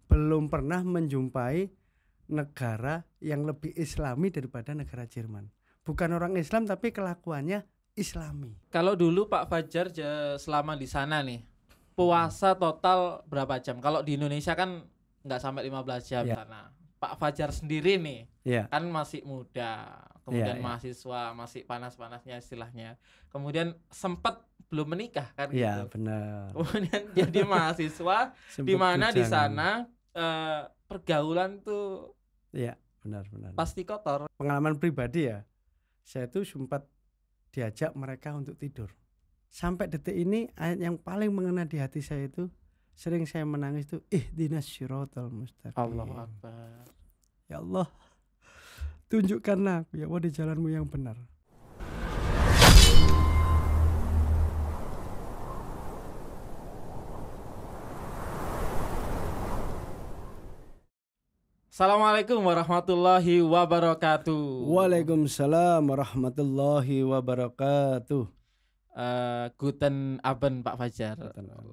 belum pernah menjumpai negara yang lebih islami daripada negara Jerman. Bukan orang Islam tapi kelakuannya islami. Kalau dulu Pak Fajar selama di sana nih, puasa total berapa jam? Kalau di Indonesia kan nggak sampai 15 jam Ya. sana. Pak Fajar sendiri nih, Ya. kan masih muda, kemudian Ya. mahasiswa, masih panas-panasnya istilahnya. Kemudian sempat belum menikah kan Ya, gitu. benar. Kemudian jadi mahasiswa di mana di sana pergaulan tuh ya, benar. pasti kotor. Pengalaman pribadi ya, saya tuh sempat diajak mereka untuk tidur. Sampai detik ini ayat yang paling mengena di hati saya itu, sering saya menangis tuh, ihdinas syiratal mustaqim. Allahu Akbar. Ya Allah, tunjukkanlah aku ya Allah di jalanmu yang benar. Assalamualaikum warahmatullahi wabarakatuh. Waalaikumsalam warahmatullahi wabarakatuh. Guten Abend Pak Fajar.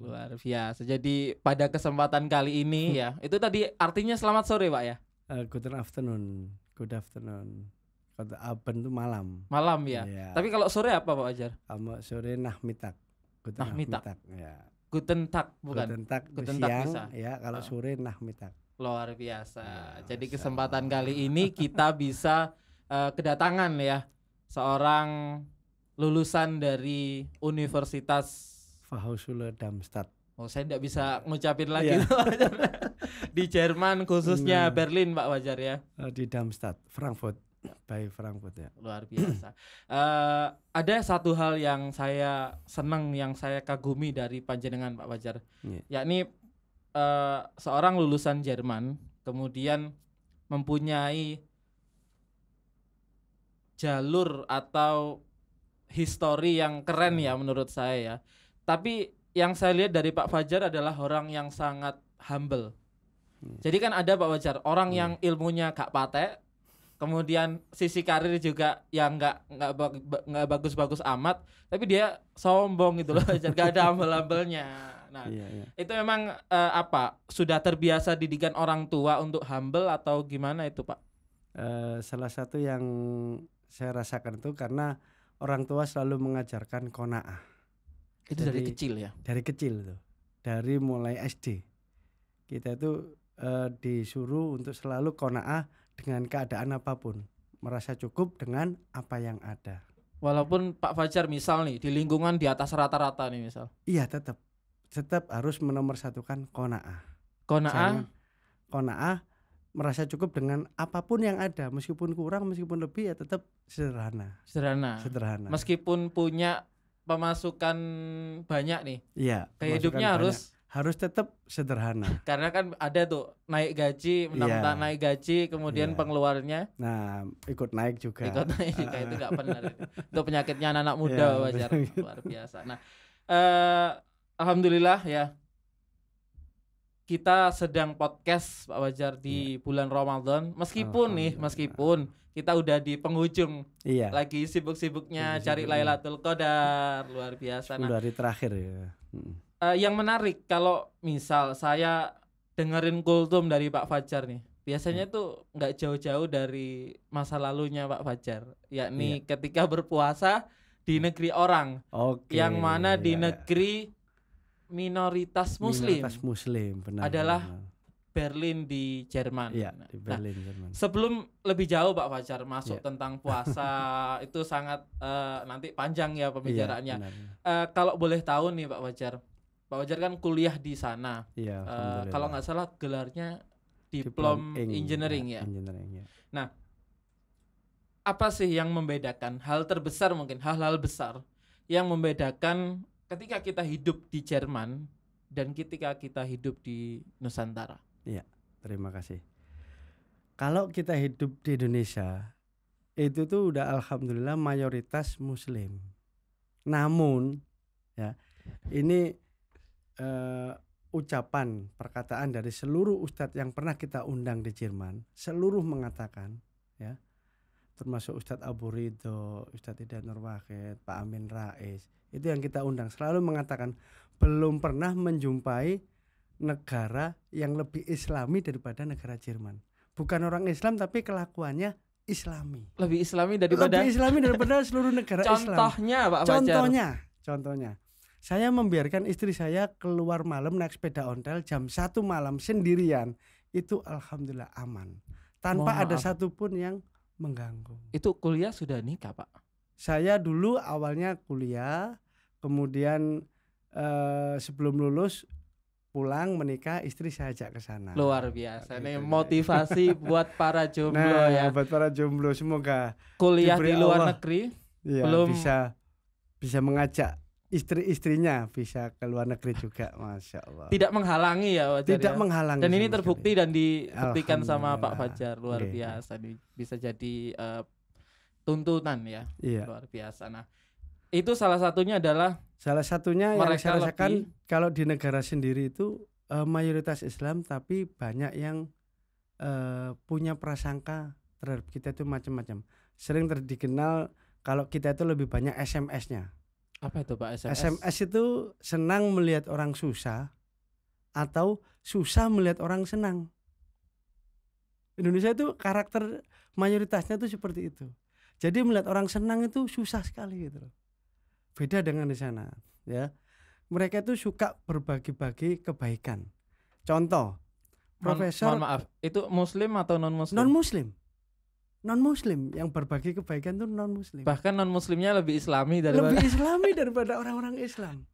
Luar biasa. Jadi pada kesempatan kali ini ya, itu tadi artinya selamat sore Pak ya? Guten afternoon. Good afternoon. Guten Abend itu malam. Malam ya. Tapi kalau sore apa Pak Fajar? Sore Nachmittag. Guten Nachmittag. Ya. Guten Tag bukan? Guten Tag siang ya, kalau sore Nachmittag. Luar biasa. Jadi kesempatan kali ini kita bisa kedatangan ya seorang lulusan dari Universitas Fachhochschule Darmstadt. Oh, saya tidak bisa ngucapin lagi di Jerman khususnya Berlin Pak Fajar ya. Di Darmstadt, Frankfurt, by Frankfurt ya. Luar biasa. Ada satu hal yang saya senang, yang saya kagumi dari panjenengan Pak Fajar, yakni seorang lulusan Jerman kemudian mempunyai jalur atau histori yang keren ya menurut saya ya. Tapi yang saya lihat dari Pak Fajar adalah orang yang sangat humble. Jadi kan ada Pak Fajar orang yang ilmunya gak patek, kemudian sisi karir juga yang nggak bagus-bagus amat, tapi dia sombong gitu loh, gak ada humble-humblenya. Nah, itu memang sudah terbiasa didikan orang tua untuk humble atau gimana itu Pak? Salah satu yang saya rasakan itu karena orang tua selalu mengajarkan qanaah. Itu dari kecil ya? Dari kecil tuh, dari mulai SD kita itu disuruh untuk selalu qanaah dengan keadaan apapun, merasa cukup dengan apa yang ada. Walaupun Pak Fajar misal nih di lingkungan di atas rata-rata nih misal. Iya, tetap harus menomorsatukan qanaah. Qanaah merasa cukup dengan apapun yang ada, meskipun kurang, meskipun lebih ya tetap sederhana. Meskipun punya pemasukan banyak nih. Iya. Hidupnya harus tetap sederhana. Karena kan ada tuh naik gaji, naik gaji, kemudian pengeluarannya. Nah, ikut naik juga. Itu nggak benar. Itu penyakitnya anak muda Wajar. Luar biasa. Nah, alhamdulillah ya. Kita sedang podcast Pak Wajar di bulan Ramadan. Meskipun kita udah di penghujung, lagi sibuk-sibuknya cari Lailatul Qadar, luar biasa. Nah, hari terakhir ya. Yang menarik kalau misal saya dengerin kultum dari Pak Fajar nih, biasanya tuh nggak jauh-jauh dari masa lalunya Pak Fajar, yakni ketika berpuasa di negeri orang, yang mana di negeri minoritas muslim benar, adalah Berlin di Jerman. Iya, di Berlin, Jerman. Sebelum lebih jauh Pak Fajar masuk tentang puasa itu sangat nanti panjang ya pembicaraannya. Kalau boleh tahu nih Pak Fajar kan kuliah di sana. Kalau nggak salah gelarnya diplom engineering ya. Nah, apa sih yang membedakan hal terbesar, mungkin hal-hal besar yang membedakan ketika kita hidup di Jerman dan ketika kita hidup di Nusantara? Iya, terima kasih. Kalau kita hidup di Indonesia, itu tuh udah alhamdulillah mayoritas muslim. Namun ya, ini ucapan perkataan dari seluruh ustadz yang pernah kita undang di Jerman, seluruh mengatakan ya, termasuk Ustadz Abu Ridho, Ustadz Hidayat Nur Wahid, Pak Amin Rais, itu yang kita undang selalu mengatakan belum pernah menjumpai negara yang lebih islami daripada negara Jerman. Bukan orang Islam tapi kelakuannya islami. Lebih islami daripada Lebih islami daripada seluruh negara Islam. contohnya Pak Fajar. Contohnya. Saya membiarkan istri saya keluar malam naik sepeda ontel jam 1 malam sendirian. Itu alhamdulillah aman. Tanpa Mohon ada maaf. satupun yang mengganggu. Itu kuliah sudah nikah Pak? Saya dulu awalnya kuliah, kemudian sebelum lulus pulang menikah, istri saya ajak ke sana. Luar biasa. Gitu, Nih ya. motivasi buat para jomblo Nah, ya. buat para jomblo semoga Kuliah diberi di luar Allah. negeri ya, belum bisa mengajak istri-istrinya bisa ke luar negeri juga, masya Allah. tidak menghalangi ya Fajar Tidak ya. menghalangi. Dan ini sama terbukti sekali. dan dibuktikan sama Pak Alhamdulillah. Fajar. Luar Nggih. biasa nih. Bisa jadi tuntunan ya. Iya. Luar biasa. Nah, itu salah satunya adalah Salah satunya yang mereka saya rasakan lebih- kalau di negara sendiri itu mayoritas Islam tapi banyak yang punya prasangka terhadap kita itu macam-macam. Sering dikenal kalau kita itu lebih banyak SMS-nya. apa itu Pak SMS? SMS itu senang melihat orang susah atau susah melihat orang senang. Indonesia itu karakter mayoritasnya itu seperti itu. Jadi melihat orang senang itu susah sekali gitu loh. Beda dengan di sana, ya. Mereka itu suka berbagi-bagi kebaikan. Contoh, profesor Mohon maaf, itu muslim atau non muslim? non-muslim yang berbagi kebaikan itu non-muslim. Bahkan non muslimnya lebih islami daripada Lebih islami daripada orang-orang Islam.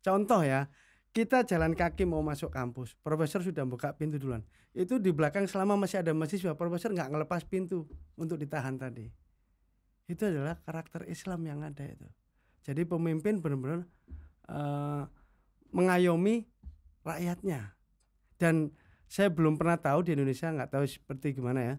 Contoh ya, kita jalan kaki mau masuk kampus, profesor sudah buka pintu duluan. Itu di belakang selama masih ada mahasiswa, profesor nggak ngelepas pintu untuk ditahan tadi. Itu adalah karakter Islam yang ada itu. Jadi pemimpin benar-benar mengayomi rakyatnya. Dan saya belum pernah tahu di Indonesia, nggak tahu seperti gimana ya.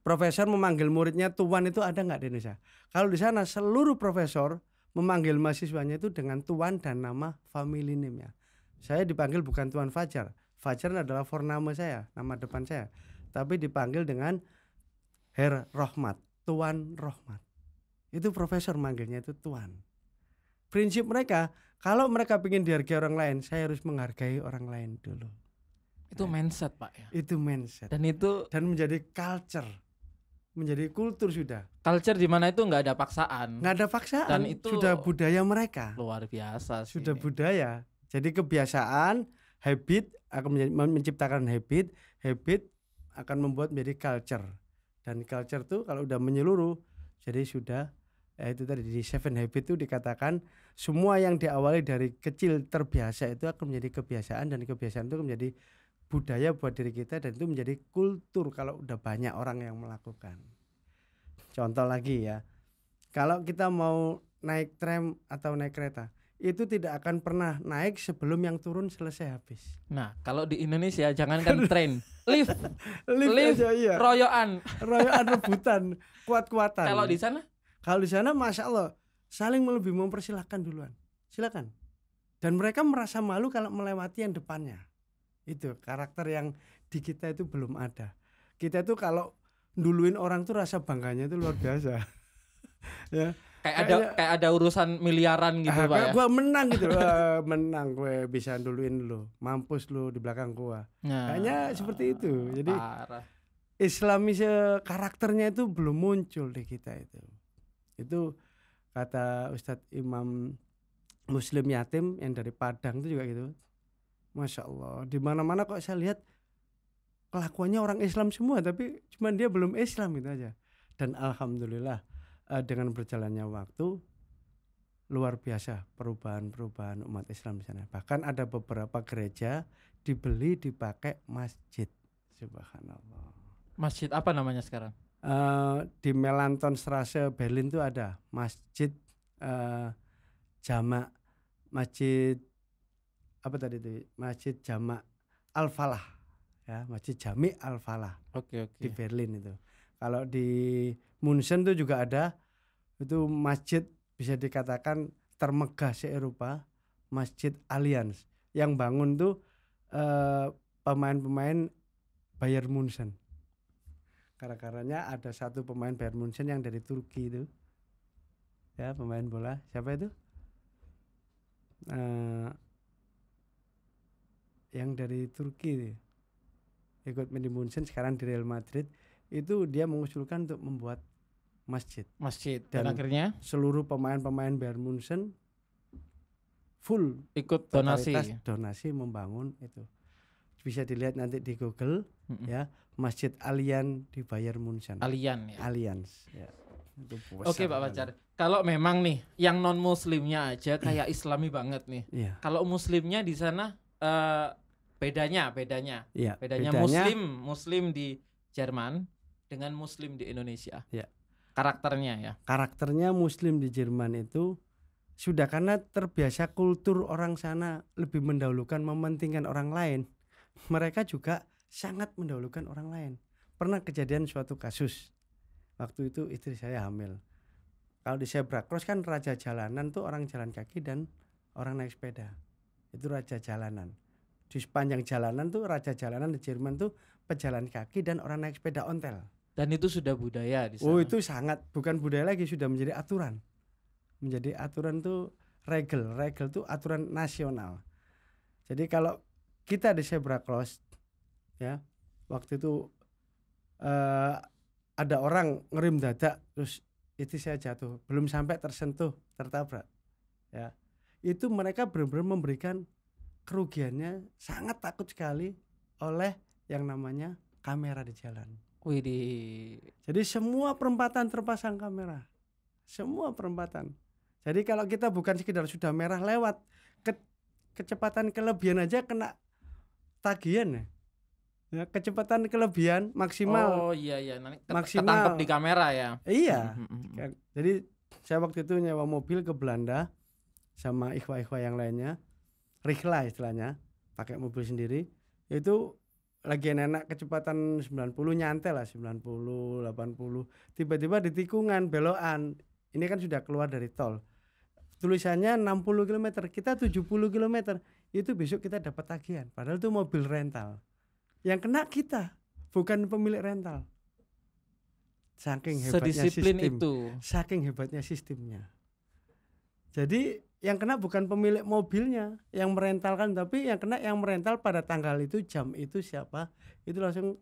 Profesor memanggil muridnya tuan itu ada nggak di Indonesia? Kalau di sana seluruh profesor memanggil mahasiswanya itu dengan tuan dan nama family name-nya. Saya dipanggil bukan Tuan Fajar. Fajar adalah forname saya, nama depan saya. Tapi dipanggil dengan Herr Rohmat, Tuan Rohmat. Itu profesor manggilnya itu tuan. Prinsip mereka, kalau mereka ingin dihargai orang lain, saya harus menghargai orang lain dulu. itu mindset Pak ya. Itu mindset. Dan menjadi culture, menjadi kultur sudah. culture di mana itu nggak ada paksaan. Nggak ada paksaan. Dan itu sudah budaya mereka. Luar biasa sih. Sudah ini. budaya. Jadi kebiasaan, habit akan menciptakan habit akan membuat menjadi culture. Dan culture tuh kalau udah menyeluruh, jadi sudah itu tadi di 7 habit itu dikatakan semua yang diawali dari kecil terbiasa itu akan menjadi kebiasaan, dan kebiasaan itu menjadi budaya buat diri kita, dan itu menjadi kultur kalau udah banyak orang yang melakukan. Contoh lagi ya, kalau kita mau naik tram atau naik kereta, itu tidak akan pernah naik sebelum yang turun selesai habis. Nah, kalau di Indonesia jangankan train, lift Lift aja, iya. royoan. Royoan rebutan, kuat-kuatan. Kalau di sana Kalau di sana masya Allah saling lebih mempersilahkan duluan, silakan. Dan mereka merasa malu kalau melewati yang depannya. Itu karakter yang di kita itu belum ada. Kita itu kalau duluin orang tuh rasa bangganya itu luar biasa. Ya. kayak ada urusan miliaran gitu Pak ya. Gua menang gitu. Wah, menang gue bisa duluin lu, mampus lu di belakang gua. Nah, Kayaknya seperti itu. Jadi parah. Islamis karakternya itu belum muncul di kita itu. Itu kata Ustadz Imam Muslim Yatim yang dari Padang itu juga gitu. Masya Allah, di mana-mana kok saya lihat kelakuannya orang Islam semua, tapi cuman dia belum Islam itu aja. Dan alhamdulillah dengan berjalannya waktu luar biasa perubahan umat Islam di sana. Bahkan ada beberapa gereja dibeli dipakai masjid. Subhanallah. Masjid apa namanya sekarang? Di Melantonstraße Berlin tuh ada masjid jamak, masjid apa tadi itu, masjid jamak Al-Falah ya, masjid Jami Al-Falah. Oke. Di Berlin itu. Kalau di Munchen tuh juga ada, itu masjid bisa dikatakan termegah se-Eropa, Masjid Allianz, yang bangun tuh pemain-pemain Bayern Munchen. Karena ada satu pemain Bayern Munchen yang dari Turki itu, ya, pemain bola, siapa itu? yang dari Turki ikut Medi Munchen, sekarang di Real Madrid, itu dia mengusulkan untuk membuat masjid. Dan akhirnya Seluruh pemain-pemain Bayern Munchen full ikut totalitas donasi membangun itu. Bisa dilihat nanti di Google ya, Masjid Allianz di Bayern Munchen. Allianz ya. Oke Pak Fajar, kalau memang nih yang non muslimnya aja kayak islami banget nih. Kalau muslimnya di sana bedanya muslim di Jerman dengan muslim di Indonesia. Karakternya muslim di Jerman itu sudah karena terbiasa kultur orang sana lebih mendahulukan mementingkan orang lain. Mereka juga sangat mendahulukan orang lain. Pernah kejadian suatu kasus. Waktu itu istri saya hamil. Kalau di zebra cross kan raja jalanan tuh orang jalan kaki dan orang naik sepeda. Itu raja jalanan. Di sepanjang jalanan tuh raja jalanan di Jerman tuh pejalan kaki dan orang naik sepeda ontel. Dan itu sudah budaya di sana. Oh, itu sangat bukan budaya lagi, sudah menjadi aturan. Menjadi aturan tuh regel tuh aturan nasional. Jadi kalau kita di zebra cross ya, waktu itu ada orang ngerem dadak terus itu saya jatuh, belum sampai tersentuh tertabrak ya, itu mereka benar-benar memberikan kerugiannya sangat takut sekali oleh yang namanya kamera di jalan. Widih. Jadi semua perempatan terpasang kamera, semua perempatan. Jadi kalau kita bukan sekedar sudah merah lewat, kecepatan kelebihan aja kena tagihan ya, kecepatan kelebihan maksimal. Oh iya nanti maksimal ketangkep di kamera ya. Iya. Jadi saya waktu itu nyewa mobil ke Belanda sama ikhwah-ikhwah yang lainnya, rihla istilahnya, pakai mobil sendiri. Itu lagi enak kecepatan 90, nyantai lah 90, 80. Tiba-tiba di tikungan belokan. Ini kan sudah keluar dari tol. Tulisannya 60 km, kita 70 km. Itu besok kita dapat tagihan. Padahal itu mobil rental. Yang kena kita, bukan pemilik rental. Saking hebatnya sistem itu. Saking hebatnya sistemnya. Jadi yang kena bukan pemilik mobilnya yang merentalkan, tapi yang kena yang merental pada tanggal itu, jam itu siapa, itu langsung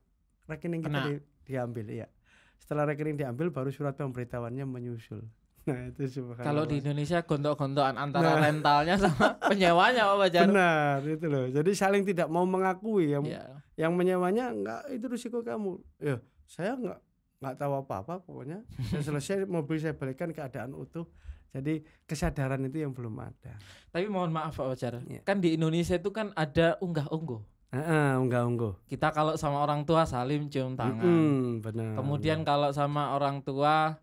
rekening kita diambil ya. Setelah rekening diambil baru surat pemberitahuannya menyusul. Nah itu subhanallah. Kalau di Indonesia gontok-gontokan antara rentalnya sama penyewanya Pak Fajar. Benar itu loh. Jadi saling tidak mau mengakui yang menyewanya enggak, itu risiko kamu. Ya saya enggak tahu apa-apa pokoknya. Saya selesai mobil saya balikan keadaan utuh. Jadi kesadaran itu yang belum ada. Tapi mohon maaf Pak Fajar, kan di Indonesia itu kan ada unggah-ungguh. Unggah-ungguh. Kita kalau sama orang tua salim cium tangan. Benar. Kemudian kalau sama orang tua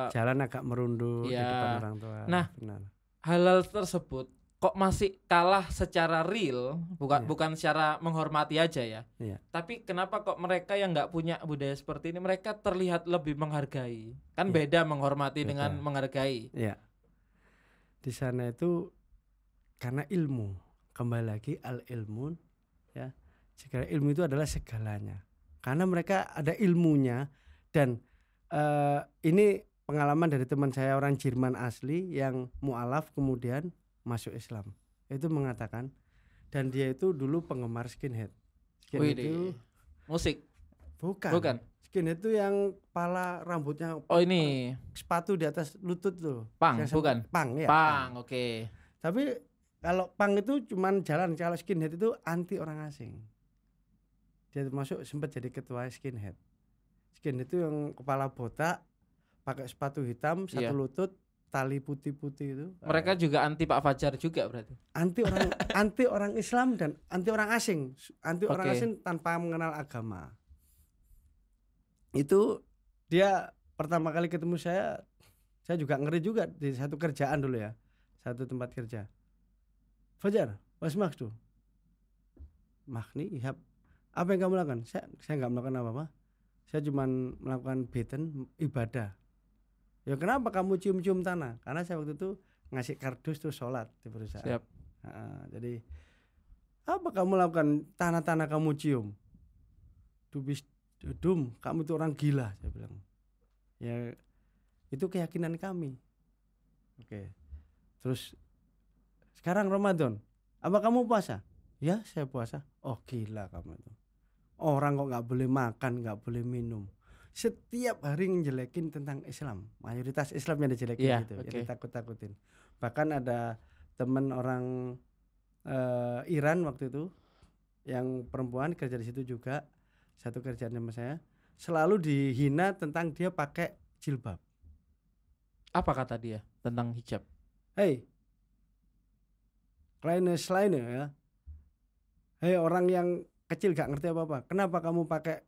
jalan agak merunduk di depan orang tua. Nah, benar. Hal tersebut kok masih kalah secara real, bukan secara menghormati aja ya. Tapi kenapa kok mereka yang nggak punya budaya seperti ini, mereka terlihat lebih menghargai? Kan beda menghormati dengan menghargai. Iya. Di sana itu karena ilmu. Kembali lagi al ilmun ya. Jika ilmu itu adalah segalanya. Karena mereka ada ilmunya dan ini pengalaman dari teman saya orang Jerman asli yang mu'alaf kemudian masuk Islam. Itu mengatakan, dan dia itu dulu penggemar skinhead. Skinhead itu musik? Bukan. Skinhead itu yang kepala rambutnya. Oh ini. Sepatu di atas lutut tuh. Pang, bukan? Pang ya. Pang, oke. Tapi kalau pang itu cuman jalan, kalau skinhead itu anti orang asing. Dia termasuk sempat jadi ketua skinhead. Skinhead itu yang kepala botak, pakai sepatu hitam, satu lutut, tali putih-putih itu. Mereka juga anti Pak Fajar juga berarti. Anti orang Islam dan anti orang asing. Anti orang asing tanpa mengenal agama. Itu dia pertama kali ketemu saya juga ngeri juga di satu kerjaan dulu ya. Satu tempat kerja. Fajar, was maksud. Mahni, apa yang kamu lakukan? Saya enggak melakukan apa-apa. Saya cuma melakukan beten ibadah. Ya kenapa kamu cium-cium tanah? Karena saya waktu itu ngasih kardus tuh sholat di perusahaan. Siap. Jadi apa kamu lakukan? Tanah-tanah kamu cium. Kamu itu orang gila, saya bilang. Ya itu keyakinan kami. Oke. Terus sekarang Ramadan, apa kamu puasa? Ya saya puasa. Oh gila kamu itu. Orang kok nggak boleh makan, nggak boleh minum. Setiap hari ngejelekin tentang Islam. Mayoritas Islam yang dijelekin Iya, gitu, yang oke. ditakut-takutin. Bahkan ada teman orang Iran waktu itu yang perempuan kerja di situ juga, satu kerjaan sama saya, selalu dihina tentang dia pakai jilbab. Apa kata dia tentang hijab? Hei, kleine Schleine ya. Hei orang yang kecil gak ngerti apa-apa. Kenapa kamu pakai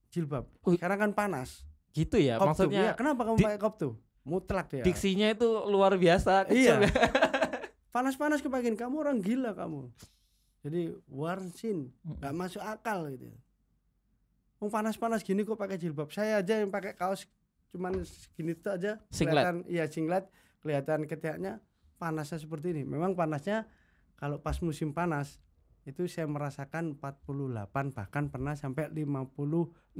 jilbab? Wih. Sekarang kan panas. Gitu ya, Koptu. maksudnya Iya, kenapa kamu pakai koptu? Mutlak dia. diksinya itu luar biasa Iya. kecil. Panas-panas kebagian kamu orang gila kamu. Jadi warsin, nggak masuk akal gitu. Panas-panas gini kok pakai jilbab. Saya aja yang pakai kaos cuman segini itu aja. Singlet. Kelihatan, iya singlet, kelihatan ketiaknya panasnya seperti ini. Memang panasnya kalau pas musim panas itu saya merasakan 48 bahkan pernah sampai 56.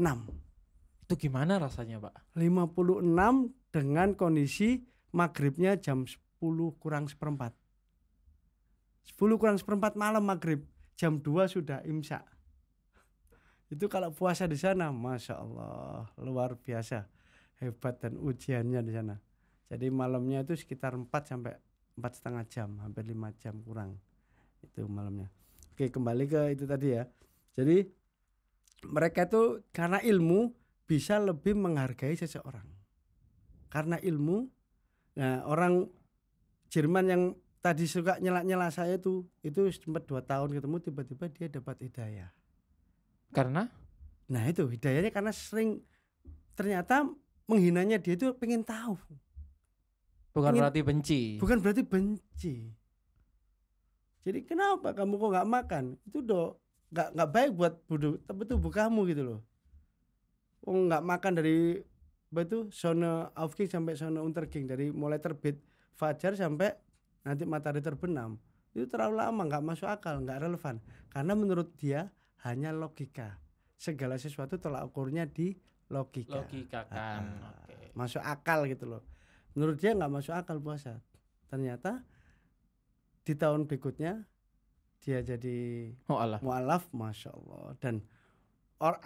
Itu gimana rasanya, Pak? 56 dengan kondisi maghribnya jam 10 kurang seperempat. 10 kurang seperempat malam maghrib, jam 2 sudah imsak. Itu kalau puasa di sana, masya Allah, luar biasa, hebat dan ujiannya di sana. Jadi malamnya itu sekitar 4 sampai 4,5 jam, hampir 5 jam kurang itu malamnya. Oke, kembali ke itu tadi ya. Jadi mereka itu karena ilmu bisa lebih menghargai seseorang. Karena ilmu, nah orang Jerman yang tadi suka nyela-nyela saya itu sempat 2 tahun ketemu, tiba-tiba dia dapat hidayah. Karena? Nah itu hidayahnya karena sering ternyata menghinanya dia itu pengen tahu. Bukan Ingin- berarti benci. Bukan berarti benci. Jadi kenapa kamu kok nggak makan? Itu nggak baik buat tubuh kamu gitu loh. Oh nggak makan dari itu Sonneaufgang sampai Sonnenuntergang, dari mulai terbit fajar sampai nanti matahari terbenam. Itu terlalu lama, nggak masuk akal, nggak relevan. Karena menurut dia hanya logika. Segala sesuatu tolak ukurnya di logika. Logika kan. Oke. Masuk akal gitu loh. Menurut dia nggak masuk akal puasa. Ternyata di tahun berikutnya dia jadi Oh Allah. mualaf, masya Allah. Dan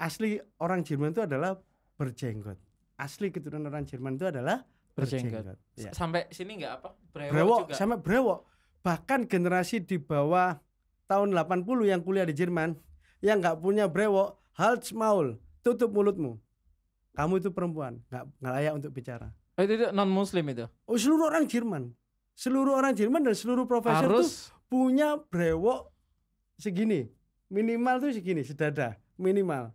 asli orang Jerman itu adalah berjenggot. Asli keturunan orang Jerman itu adalah Berjenggot. berjenggot. Ya. Sampai sini enggak apa? Brewok juga. sampai brewok. Bahkan generasi di bawah tahun 80 yang kuliah di Jerman yang nggak punya brewok, Hals Maul, tutup mulutmu. Kamu itu perempuan, nggak layak untuk bicara. Itu non muslim itu. Oh, seluruh orang Jerman dan seluruh profesor itu Harus punya brewok segini, minimal tuh segini, sedada minimal.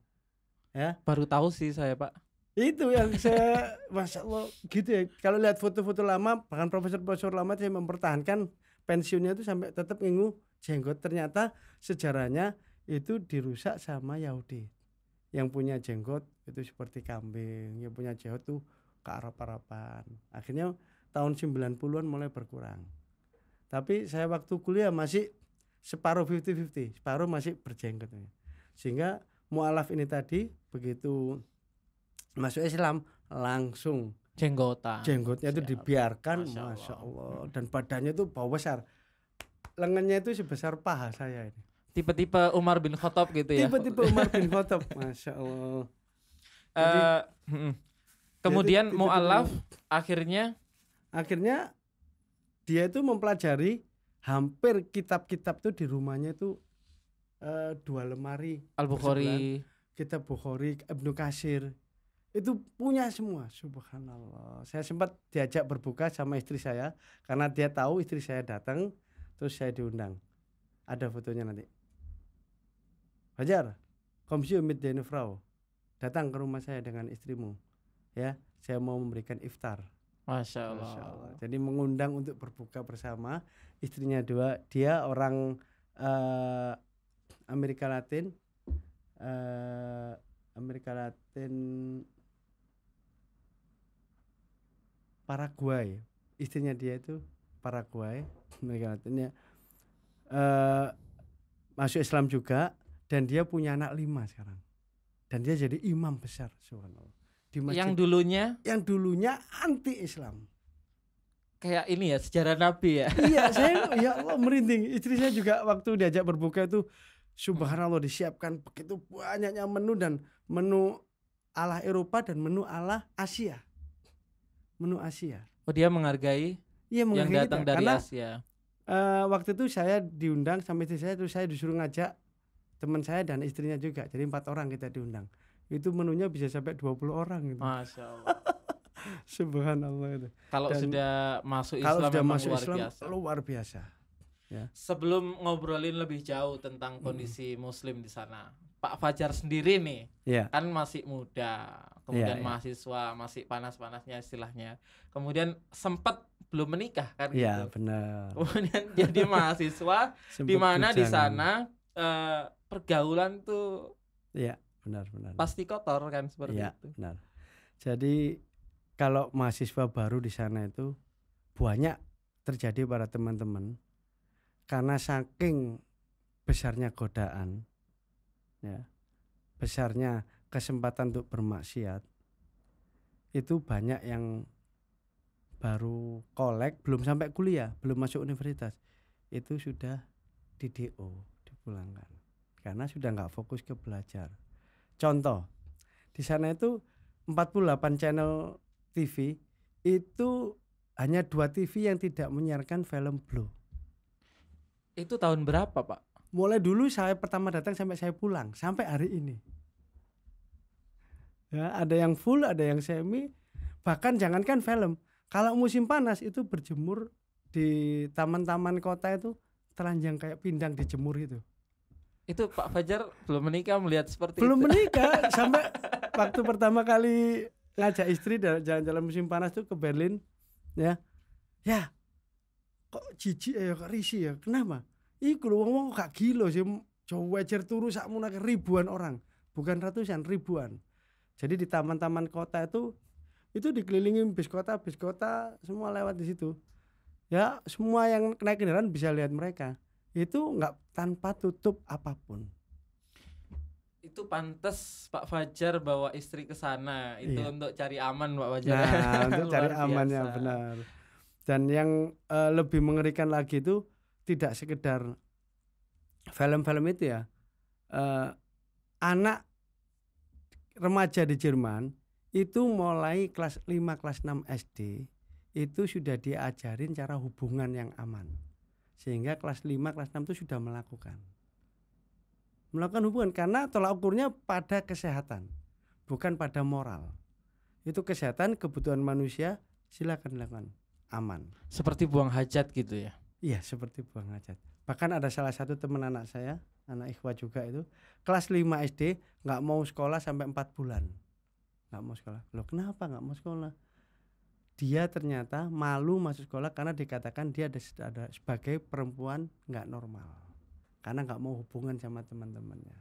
Ya, baru tahu sih saya, Pak. itu yang saya masya Allah gitu ya. Kalau lihat foto-foto lama, bahkan profesor-profesor lama saya mempertahankan pensiunnya itu sampai tetap ngingu jenggot. Ternyata sejarahnya itu dirusak sama Yahudi. Yang punya jenggot itu seperti kambing, yang punya jenggot tuh ke arap-arapan. Akhirnya tahun 90-an mulai berkurang. Tapi saya waktu kuliah masih separuh 50-50, separuh masih berjenggot. Sehingga mualaf ini tadi begitu masuk Islam langsung jenggotnya itu dibiarkan, masya Allah. Dan badannya itu bau besar, lengannya itu sebesar paha saya ini. Tipe-tipe Umar bin Khattab gitu ya. Tipe-tipe Umar bin Khattab, masya Allah. Kemudian tipe-tipe mualaf akhirnya dia itu mempelajari hampir kitab-kitab tuh di rumahnya itu 2 lemari Al-Bukhari, kitab Bukhari, Ibnu Katsir itu punya semua. Subhanallah. Saya sempat diajak berbuka sama istri saya karena dia tahu istri saya datang, terus saya diundang. Ada fotonya nanti. Fajar, kommen Sie mit deiner Frau. Datang ke rumah saya dengan istrimu. Ya, saya mau memberikan iftar. Masya Allah. Masya Allah. Jadi mengundang untuk berbuka bersama. Istrinya 2, dia orang Amerika Latin, Paraguay. Istrinya dia itu Paraguay, Amerika Latin ya. Masuk Islam juga, dan dia punya anak 5 sekarang. Dan dia jadi imam besar, subhanallah. Di masjid Yang dulunya yang dulunya anti Islam. kayak ini ya, sejarah Nabi ya. Iya, saya ya Allah merinding. Istri saya juga waktu diajak berbuka itu subhanallah disiapkan begitu banyaknya menu, dan menu ala Eropa dan menu ala Asia. Menu Asia. Oh, dia menghargai Iya, yang menghargai datang kita. dari Karena Asia. waktu itu saya diundang sama istri saya, terus saya disuruh ngajak teman saya dan istrinya juga. Jadi 4 orang kita diundang. Itu menunya bisa sampai 20 orang gitu. Masya Allah. Subhanallah itu. Kalau Dan sudah masuk Kalau Islam sudah memang masuk luar Islam biasa. luar biasa. Ya. Sebelum ngobrolin lebih jauh tentang kondisi Muslim di sana, Pak Fajar sendiri nih, Iya. kan masih muda, kemudian Iya. mahasiswa, masih panas-panasnya istilahnya. Kemudian sempat belum menikah kan Iya, gitu. benar. Kemudian jadi mahasiswa di Sempet mana di bujangan. sana pergaulan tuh Iya, benar. pasti kotor kan seperti Iya, itu. benar. Jadi kalau mahasiswa baru di sana itu banyak terjadi pada teman-teman karena saking besarnya godaan, ya, besarnya kesempatan untuk bermaksiat, itu banyak yang baru kolek, belum sampai kuliah, belum masuk universitas, itu sudah di DO, dipulangkan karena sudah nggak fokus ke belajar. Contoh, di sana itu 48 channel TV, itu hanya 2 TV yang tidak menyiarkan film Blue. Itu tahun berapa, Pak? Mulai dulu saya pertama datang sampai saya pulang, sampai hari ini. Ya, ada yang full, ada yang semi. Bahkan jangankan film, kalau musim panas itu berjemur di taman-taman kota itu telanjang kayak pindang dijemur itu. Itu Pak Fajar belum menikah melihat seperti Belum itu. menikah sampai waktu pertama kali ngajak istri jalan-jalan musim panas tuh ke Berlin, ya. Ya. Kok jijik ya, kok risih ya. Kenapa? Iku lho wong gak gila sih. Jawa wajar turu sakmono ribuan orang, bukan ratusan, ribuan. Jadi di taman-taman kota itu dikelilingi bis kota semua lewat di situ. Ya, semua yang naik kendaraan bisa lihat mereka. Itu enggak tanpa tutup apapun. Itu pantas Pak Fajar bawa istri ke sana itu Iya. untuk cari aman Pak Fajar. Nah, untuk cari Luar amannya biasa. benar. Dan yang lebih mengerikan lagi itu tidak sekedar film-film itu ya. Anak remaja di Jerman itu mulai kelas 5 kelas 6 SD itu sudah diajarin cara hubungan yang aman. Sehingga kelas 5 kelas 6 itu sudah melakukan hubungan karena tolak ukurnya pada kesehatan, bukan pada moral. Itu kesehatan, kebutuhan manusia, silakan dilakukan aman. Seperti buang hajat gitu ya. Iya, seperti buang hajat. Bahkan ada salah satu teman anak saya, anak ikhwah juga itu, kelas 5 SD nggak mau sekolah sampai 4 bulan. Nggak mau sekolah. Loh, kenapa nggak mau sekolah? Dia ternyata malu masuk sekolah karena dikatakan dia ada sebagai perempuan nggak normal. Karena nggak mau hubungan sama teman-temannya.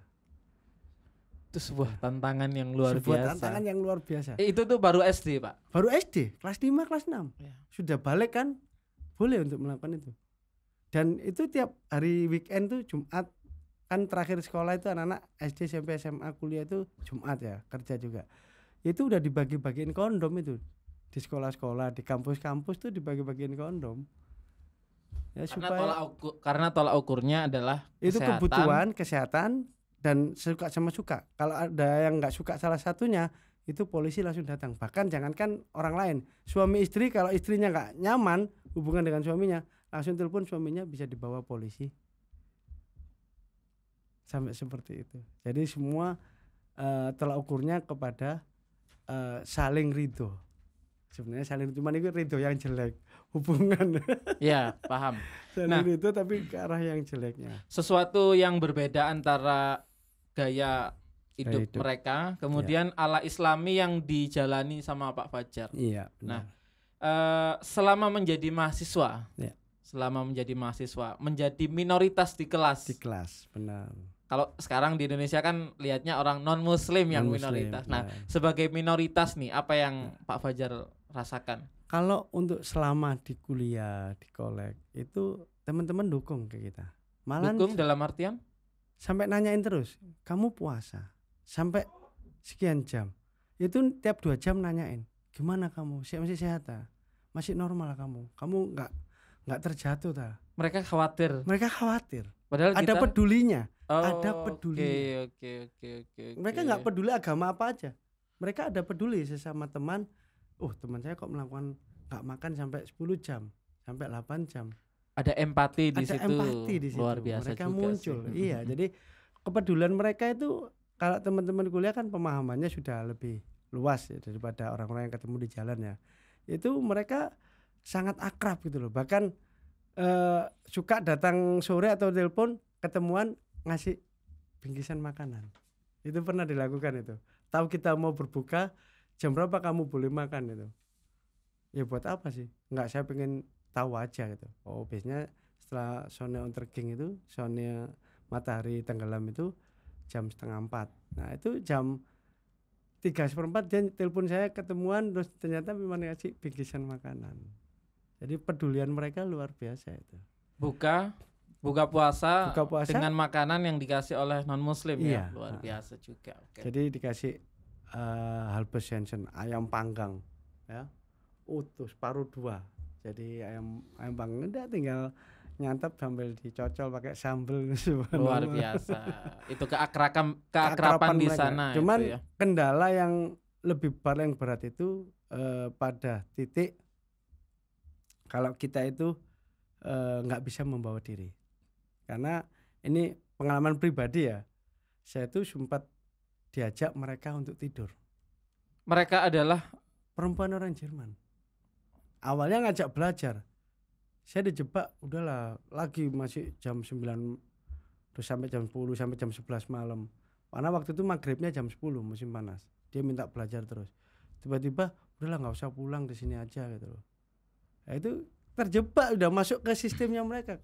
Itu sebuah tantangan yang luar Sebuah biasa. tantangan yang luar biasa. Itu tuh baru SD, Pak. Baru SD, kelas 5, kelas 6. Ya. Sudah balik kan, boleh untuk melakukan itu. Dan itu tiap hari weekend tuh Jumat, kan terakhir sekolah itu anak-anak SD, SMP, SMA, kuliah itu Jumat ya, kerja juga. Itu udah dibagi-bagiin kondom itu. Di sekolah-sekolah, di kampus-kampus tuh dibagi-bagiin kondom. Ya, Karena tolak ukurnya adalah itu kesehatan. kebutuhan, kesehatan, dan suka sama suka. Kalau ada yang nggak suka salah satunya, itu polisi langsung datang. Bahkan jangankan orang lain, suami istri, kalau istrinya nggak nyaman hubungan dengan suaminya, langsung telepon suaminya, bisa dibawa polisi. Sampai seperti itu. Jadi semua tolak ukurnya kepada saling ridho. Sebenarnya saling cuman itu ridho yang jelek, hubungan. Ya, paham. Saling ridho tapi ke arah yang jeleknya. Sesuatu yang berbeda antara gaya hidup hidup. mereka, kemudian ala Islami yang dijalani sama Pak Fajar. Iya, Nah, benar. selama menjadi mahasiswa, Ya. menjadi minoritas di kelas. Di kelas, benar. Kalau sekarang di Indonesia kan lihatnya orang non Muslim yang Non-Muslim, minoritas. Nah, ya. sebagai minoritas nih, apa yang Pak Fajar rasakan? Kalau untuk selama di kuliah, di kolek, itu teman-teman dukung ke kita. Malah Dukung dalam artian? sampai nanyain terus, kamu puasa sampai sekian jam. Itu tiap 2 jam nanyain, gimana kamu? Masih sehat? masih normal kamu nggak terjatuh ta. Mereka khawatir. Mereka khawatir. Padahal Ada kita pedulinya. Oh, Ada pedulinya. Oke. Mereka nggak peduli agama apa aja. Mereka ada peduli sesama teman. Teman saya kok melakukan nggak makan sampai 10 jam, sampai 8 jam. Ada empati di Ada situ. empati di situ. Luar biasa mereka juga muncul. sih. Iya, jadi kepedulian mereka itu kalau teman-teman kuliah kan pemahamannya sudah lebih luas ya, daripada orang-orang yang ketemu di jalan ya. Itu mereka sangat akrab gitu loh. Bahkan suka datang sore atau telepon ketemuan ngasih bingkisan makanan. Itu pernah dilakukan itu. Tahu kita mau berbuka jam berapa kamu boleh makan itu. Ya buat apa sih? Enggak, saya pengen tahu aja gitu. Biasanya setelah sone ondergang itu, sone matahari tenggelam itu jam 3:30. Nah itu jam 3:15 dia telepon saya ketemuan, terus ternyata memang ngasih bingkisan makanan. Jadi pedulian mereka luar biasa itu. Buka puasa dengan makanan yang dikasih oleh non muslim. Iya, ya luar biasa juga. Oke. Jadi dikasih halbesensen ayam panggang ya, utuh separuh 2. Jadi ayam panggang udah tinggal nyantap sambil dicocol pakai sambal. Luar biasa. Itu keakraban di mereka. sana. Cuman itu ya. kendala yang lebih paling berat itu pada titik kalau kita itu nggak bisa membawa diri. Karena ini pengalaman pribadi ya. Saya itu sempat diajak mereka untuk tidur. Mereka adalah Perempuan orang Jerman. Awalnya ngajak belajar. Saya dijebak, udahlah lagi masih jam 9 terus sampai jam 10 sampai jam 11 malam. Karena waktu itu maghribnya jam 10 musim panas. Dia minta belajar terus. Tiba-tiba udahlah nggak usah pulang, di sini aja gitu loh. Nah, itu terjebak, udah masuk ke sistemnya mereka,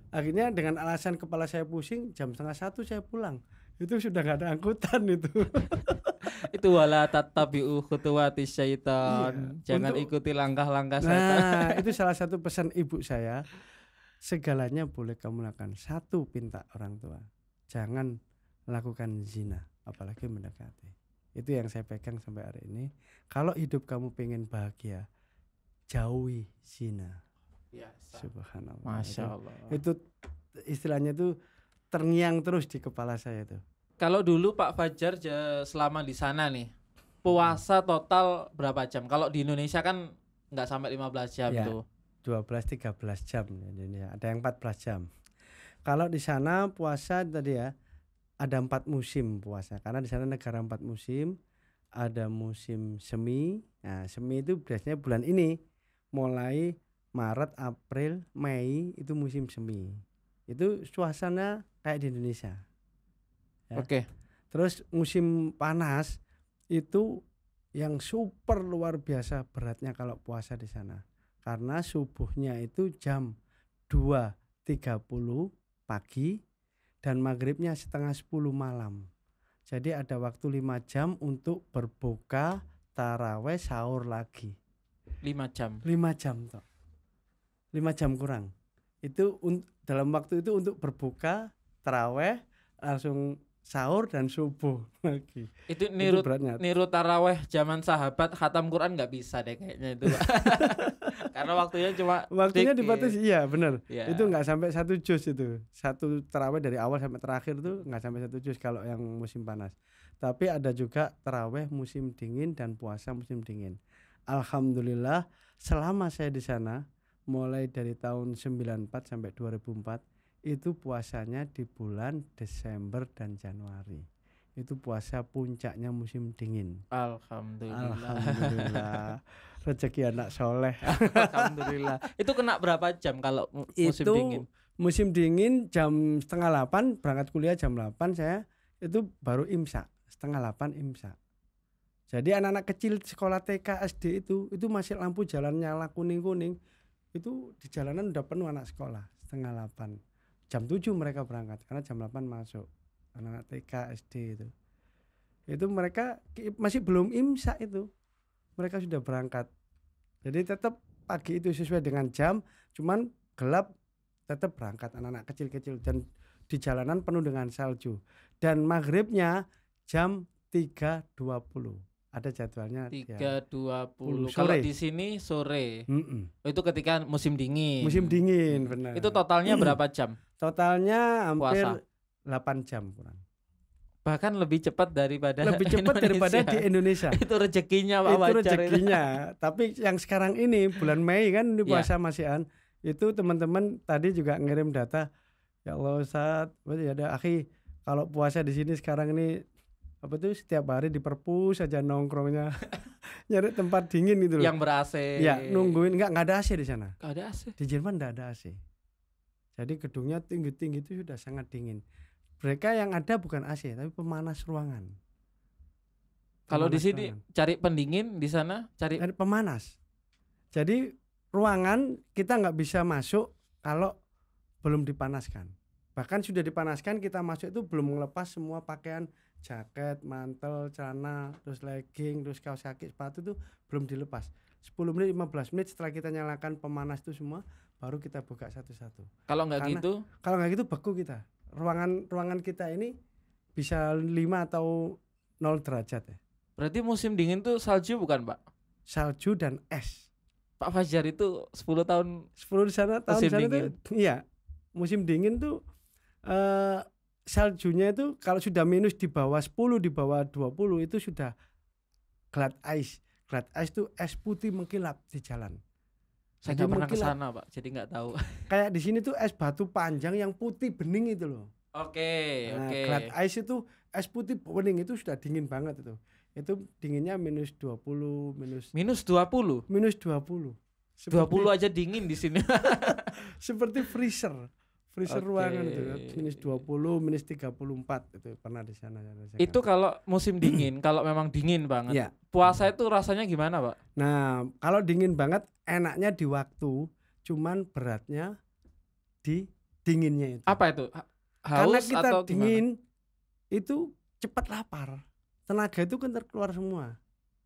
akhirnya dengan alasan kepala saya pusing, jam 12:30 saya pulang. Itu sudah nggak ada angkutan itu. itu wala tattabi'u khutuwati syaitan. Iya, Jangan ikuti langkah-langkah setan. Nah, itu salah satu pesan ibu saya. Segalanya boleh kamu lakukan, satu pinta orang tua. Jangan lakukan zina, apalagi mendekati. Itu yang saya pegang sampai hari ini. Kalau hidup kamu pengen bahagia, jauhi zina. Biasa. Subhanallah. Masya Allah. Itu istilahnya itu terngiang terus di kepala saya itu. Kalau dulu Pak Fajar selama di sana nih, puasa total berapa jam? Kalau di Indonesia kan nggak sampai 15 jam Ya, tuh. 12-13 jam ini, ada yang 14 jam. Kalau di sana puasa tadi ya ada 4 musim puasa, karena di sana negara 4 musim. Ada musim semi. Nah, semi itu biasanya bulan ini, mulai Maret, April, Mei itu musim semi. Itu suasana kayak di Indonesia. Ya. Oke. Terus musim panas itu yang super luar biasa beratnya kalau puasa di sana. Karena subuhnya itu jam 2:30 pagi dan maghribnya 9:30 malam. Jadi ada waktu 5 jam untuk berbuka, taraweh, sahur lagi. 5 jam. 5 jam toh. 5 jam kurang. Itu dalam waktu itu untuk berbuka, taraweh, langsung sahur dan subuh lagi. Itu beratnya. niru taraweh zaman sahabat khatam Quran nggak bisa deh kayaknya itu, Pak. Karena waktunya dibatasi. Iya benar. Ya. Itu nggak sampai 1 juz itu. Satu taraweh dari awal sampai terakhir itu nggak sampai 1 juz kalau yang musim panas. Tapi ada juga taraweh musim dingin dan puasa musim dingin. Alhamdulillah selama saya di sana mulai dari tahun 94 sampai 2004 itu puasanya di bulan Desember dan Januari. Itu puasa puncaknya musim dingin. Alhamdulillah. Rezeki anak soleh. Alhamdulillah. Itu kena berapa jam kalau musim dingin? Musim dingin jam 7:30 berangkat kuliah jam 8 saya itu baru imsak, 7:30 imsak. Jadi anak-anak kecil sekolah TK SD itu masih lampu jalan nyala kuning-kuning. Itu di jalanan udah penuh anak sekolah 7:30. Jam 7 mereka berangkat karena jam 8 masuk. Anak-anak TK SD itu mereka masih belum imsak itu. Mereka sudah berangkat. Jadi tetap pagi itu sesuai dengan jam, cuman gelap tetap berangkat anak-anak kecil-kecil dan di jalanan penuh dengan salju. Dan maghribnya jam 3:20. ada jadwalnya 3.20. sore. Kalau di sini sore. Mm-mm. Itu ketika musim dingin. Musim dingin, benar. Itu totalnya berapa jam? Totalnya hampir Puasa. 8 jam kurang. Bahkan lebih cepat daripada Lebih cepat daripada di Indonesia. Itu rezekinya Pak Itu Fajar rezekinya. Tapi yang sekarang ini bulan Mei kan ini Iya. puasa masihan. Itu teman-teman tadi juga ngirim data. Ya Allah Ustaz, ya ada akhi, kalau puasa di sini sekarang ini apa tuh setiap hari di perpus saja nongkrongnya. Nyari tempat dingin gitu loh. Yang ber-AC. Ya, nungguin enggak ada AC di sana. Nggak ada AC. Di Jerman enggak ada AC. Jadi gedungnya tinggi-tinggi itu sudah sangat dingin. Mereka yang ada bukan AC tapi pemanas ruangan. Kalau di Pemanas sini ruangan. cari pendingin, di sana cari Dari pemanas. Jadi ruangan kita nggak bisa masuk kalau belum dipanaskan. Bahkan sudah dipanaskan kita masuk itu belum melepas semua pakaian, jaket, mantel, celana, terus legging, terus kaos kaki, sepatu itu belum dilepas. 10 menit, 15 menit setelah kita nyalakan pemanas itu semua, baru kita buka satu-satu. kalau nggak Karena- gitu Kalau nggak gitu beku kita. Ruangan kita ini bisa 5 atau 0 derajat ya. berarti musim dingin tuh salju bukan Pak? Salju dan es. Pak Fajar itu 10 tahun 10 di sana tahun Musim di sana dingin. tuh iya. Musim dingin tuh saljunya itu kalau sudah minus di bawah 10 di bawah 20 itu sudah glad ice. Glad ice itu es putih mengkilap di jalan. saya Jadi nggak pernah ke mengkilap. sana Pak, jadi nggak tahu. Kayak di sini tuh es batu panjang yang putih bening itu loh. Oke, Nah, oke. glad ice itu es putih bening itu sudah dingin banget itu. Itu dinginnya minus 20, Minus 20. minus 20. 20 aja dingin di sini. Seperti freezer Oke. ruangan itu ya. Minus 20, minus 34 itu pernah di sana. Itu kalau musim dingin, kalau memang dingin banget. ya. Puasa itu rasanya gimana, Pak? Nah, kalau dingin banget enaknya di waktu, cuman beratnya di dinginnya itu. Apa itu? Karena Haus kita atau dingin itu cepat lapar. Tenaga itu kan terkeluar semua.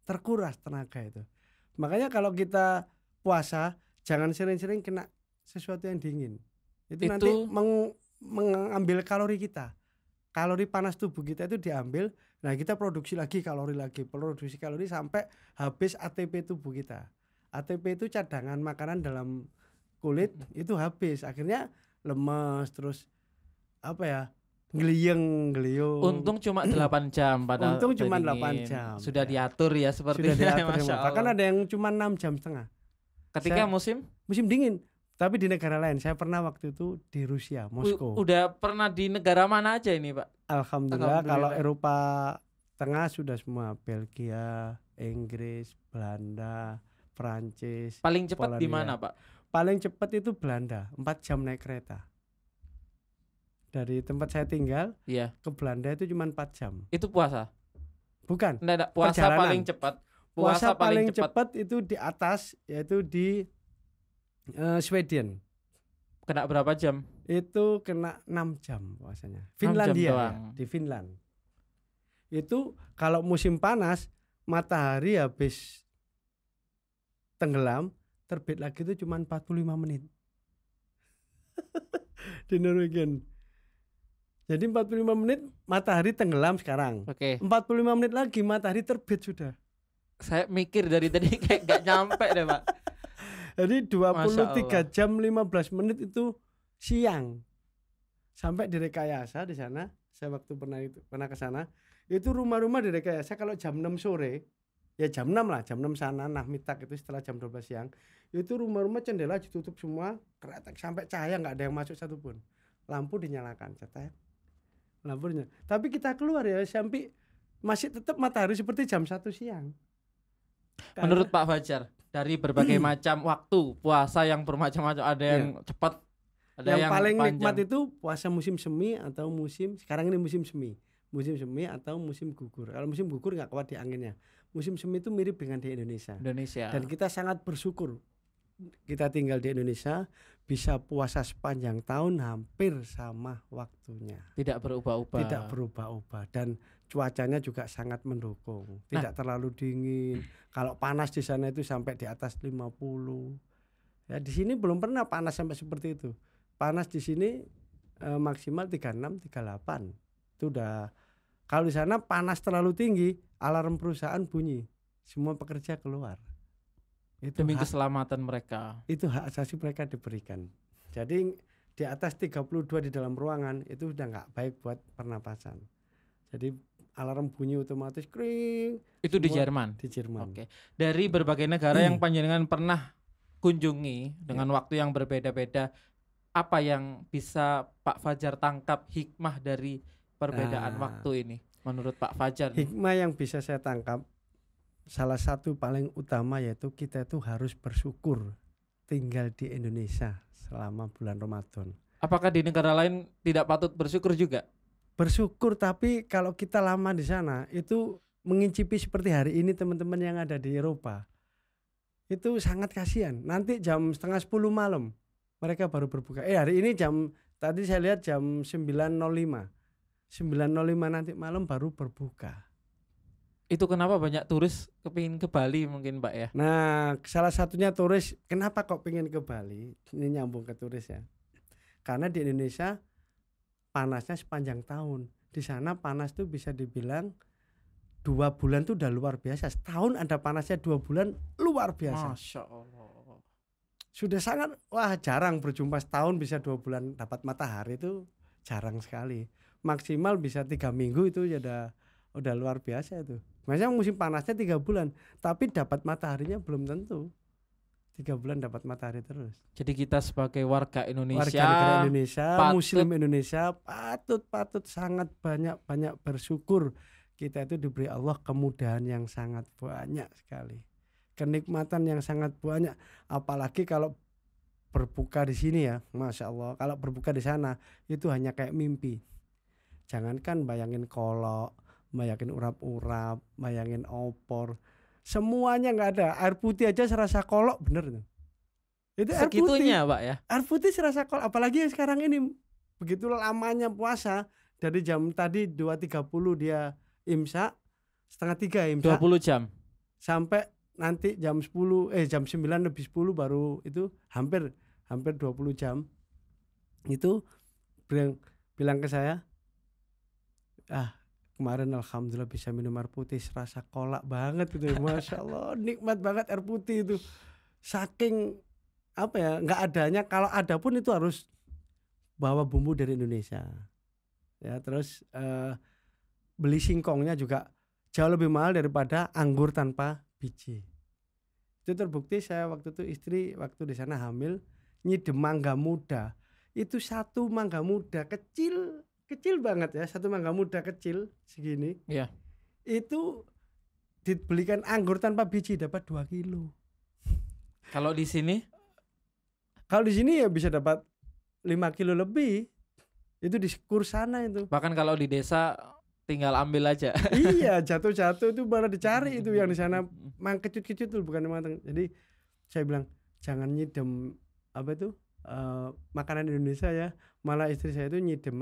Terkuras tenaga itu. Makanya kalau kita puasa jangan sering-sering kena sesuatu yang dingin. Itu nanti mengambil kalori kita. Kalori panas tubuh kita itu diambil, nah kita produksi lagi, produksi kalori sampai habis ATP tubuh kita. ATP itu cadangan makanan dalam kulit itu habis, akhirnya lemes terus apa ya? Ngeliyeng. Untung cuma 8 jam pada Untung cuma dingin. 8 jam. Sudah Ya. diatur ya sepertinya. Sudah diatur Masya semua. Bahkan Allah. ada yang cuma 6 jam setengah. Ketika Saya- musim dingin. Tapi di negara lain, saya pernah waktu itu di Rusia, Moskow. udah pernah di negara mana aja ini, Pak? Alhamdulillah, kalau Alhamdulillah. Eropa Tengah sudah semua, Belgia, Inggris, Belanda, Prancis. Paling cepat di Polandia. mana, Pak? Paling cepat itu Belanda, 4 jam naik kereta. Dari tempat saya tinggal Iya, ke Belanda itu cuma 4 jam. itu puasa. Bukan. Nggak, puasa Perjalanan. paling cepat. Puasa paling cepat. cepat itu di atas, yaitu di Sweden. Kena berapa jam? Itu kena 6 jam puasanya. 6 jam Finlandia ya, doang. di Finland. Itu kalau musim panas matahari habis tenggelam terbit lagi itu cuma 45 menit. Di Norwegian. Jadi 45 menit matahari tenggelam sekarang. Oke. 45 menit lagi matahari terbit sudah. Saya mikir dari tadi kayak gak nyampe deh, Pak. Jadi Masya 23 jam 15 menit itu siang. Sampai direkayasa di sana. Saya waktu pernah ke sana, itu rumah-rumah direkayasa kalau jam 6 sore, ya jam 6 lah, jam 6 sana nah mitak itu setelah jam 12 siang, itu rumah-rumah jendela ditutup semua, kretek sampai cahaya nggak ada yang masuk satupun. Lampu dinyalakan, cetek. Lampu dinyalakan. Tapi kita keluar ya sampai masih tetap matahari seperti jam 1 siang. Menurut Pak Fajar, dari berbagai macam waktu puasa yang bermacam-macam, ada yang cepat, ada yang paling panjang. nikmat itu puasa musim semi atau sekarang ini musim semi atau musim gugur. Kalau musim gugur nggak kuat di anginnya. Musim semi itu mirip dengan di Indonesia. Dan kita sangat bersyukur kita tinggal di Indonesia bisa puasa sepanjang tahun hampir sama waktunya. Tidak berubah-ubah. Dan cuacanya juga sangat mendukung. Tidak terlalu dingin. Kalau panas di sana itu sampai di atas 50. Ya di sini belum pernah panas sampai seperti itu. Panas di sini maksimal 36, 38. Itu udah Kalau di sana panas terlalu tinggi, alarm perusahaan bunyi, semua pekerja keluar. Itu Demi hak, keselamatan mereka. itu hak asasi mereka diberikan. Jadi di atas 32 di dalam ruangan itu udah nggak baik buat pernapasan. Jadi alarm bunyi otomatis kring. Itu di semua Jerman. Di Jerman. Oke. Dari berbagai negara yang panjenengan pernah kunjungi dengan Ya. waktu yang berbeda-beda, apa yang bisa Pak Fajar tangkap hikmah dari perbedaan waktu ini menurut Pak Fajar nih? Hikmah yang bisa saya tangkap salah satu paling utama yaitu kita itu harus bersyukur tinggal di Indonesia selama bulan Ramadan. Apakah di negara lain tidak patut bersyukur juga? Bersyukur, tapi kalau kita lama di sana itu mengincipi seperti hari ini teman-teman yang ada di Eropa. Itu sangat kasihan. Nanti jam 9:30 malam mereka baru berbuka. Hari ini tadi saya lihat jam 9.05. 9.05 nanti malam baru berbuka. Itu kenapa banyak turis kepingin ke Bali mungkin Pak ya? Nah, salah satunya turis, kenapa kok pengen ke Bali? Ini nyambung ke turis ya. Karena di Indonesia panasnya sepanjang tahun. Di sana panas tuh bisa dibilang 2 bulan tuh udah luar biasa. Setahun ada panasnya 2 bulan luar biasa. Masya Allah. Sudah sangat jarang berjumpa setahun bisa 2 bulan dapat matahari itu jarang sekali. Maksimal bisa 3 minggu itu ya udah luar biasa itu. Maksudnya musim panasnya 3 bulan, tapi dapat mataharinya belum tentu 3 bulan dapat matahari terus. Jadi kita sebagai warga Indonesia, Warga negara Indonesia, Muslim patut- Indonesia patut sangat banyak bersyukur. Kita itu diberi Allah kemudahan yang sangat banyak sekali, kenikmatan yang sangat banyak. Apalagi kalau berbuka di sini ya, Masya Allah. Kalau berbuka di sana itu hanya kayak mimpi. Jangankan bayangin kolok, bayangin urap-urap, bayangin opor, semuanya nggak ada. Air putih aja serasa kolok, bener tuh. Itu air putih. segitunya Pak ya. Air putih serasa kolok. Apalagi yang sekarang ini begitu lamanya puasa, dari jam tadi 2.30 dia imsak, 2:30 imsak, 20 jam. sampai nanti jam 9:10 baru itu hampir 20 jam. Itu bilang ke saya, kemarin alhamdulillah bisa minum air putih serasa kolak banget gitu. Masya Allah, nikmat banget air putih itu. Saking nggak adanya, kalau ada pun itu harus bawa bumbu dari Indonesia. Ya, terus beli singkongnya juga jauh lebih mahal daripada anggur tanpa biji. Itu terbukti saya waktu itu istri waktu di sana hamil nyidem mangga muda. Itu satu mangga muda kecil banget ya, satu mangga muda kecil segini. Iya. Itu dibelikan anggur tanpa biji dapat 2 kilo. Kalau di sini Kalau di sini ya bisa dapat 5 kilo lebih. Itu di kurs sana itu. bahkan kalau di desa tinggal ambil aja. Iya, jatuh-jatuh itu malah dicari itu yang di sana mang kecut-kecut tuh bukan matang. Jadi saya bilang jangan nyidem makanan Indonesia ya. Malah istri saya itu nyidem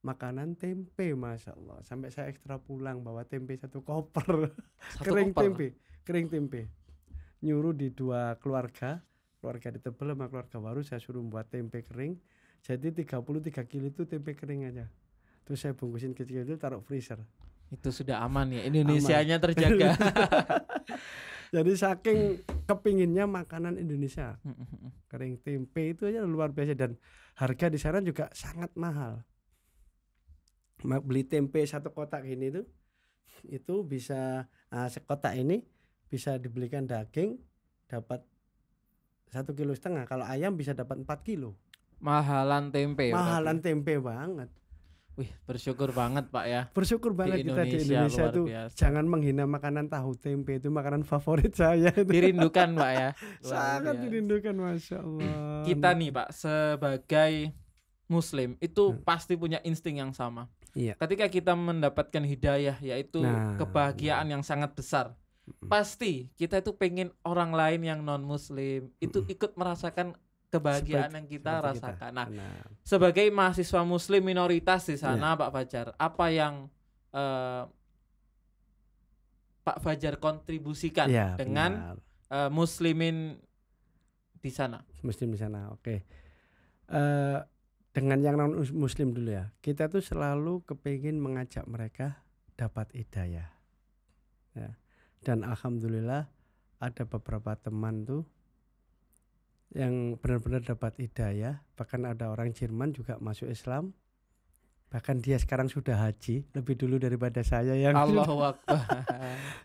makanan tempe, Masya Allah. Sampai saya ekstra pulang bawa tempe 1 koper. Satu koper. Kering tempe. Nyuruh di 2 keluarga di Tebel sama keluarga baru, saya suruh buat tempe kering. Jadi 33 kilo itu tempe kering aja. Terus saya bungkusin kecil-kecil taruh freezer. Itu sudah aman ya, Indonesianya terjaga. Jadi saking kepinginnya makanan Indonesia, kering tempe itu aja luar biasa, dan harga di sana juga sangat mahal. Beli tempe 1 kotak ini itu bisa sekotak ini bisa dibelikan daging dapat 1,5 kilo. Kalau ayam bisa dapat 4 kilo. Mahalan tempe. Mahalan berarti. tempe banget. Wih, bersyukur banget Pak ya. Bersyukur banget kita di Indonesia, Indonesia luar tuh. biasa. Jangan menghina makanan tahu tempe, itu makanan favorit saya itu. Dirindukan Pak ya. Luar Sangat biasa. dirindukan, Masya Allah. Kita nih Pak sebagai Muslim itu pasti punya insting yang sama. Iya. Ketika kita mendapatkan hidayah, yaitu Nah, kebahagiaan yang sangat besar, pasti kita itu pengen orang lain yang non Muslim itu ikut merasakan kebahagiaan yang kita seperti rasakan. Nah, Nah, sebagai mahasiswa Muslim minoritas di sana, Pak Fajar, apa yang Pak Fajar kontribusikan iya, dengan benar. Muslimin di sana? Muslim di sana. Oke. Dengan yang non Muslim dulu ya. Kita tuh selalu kepingin mengajak mereka dapat hidayah. Ya. Dan alhamdulillah ada beberapa teman tuh yang benar-benar dapat hidayah, bahkan ada orang Jerman juga masuk Islam. Bahkan dia sekarang sudah haji lebih dulu daripada saya yang Allahu Akbar.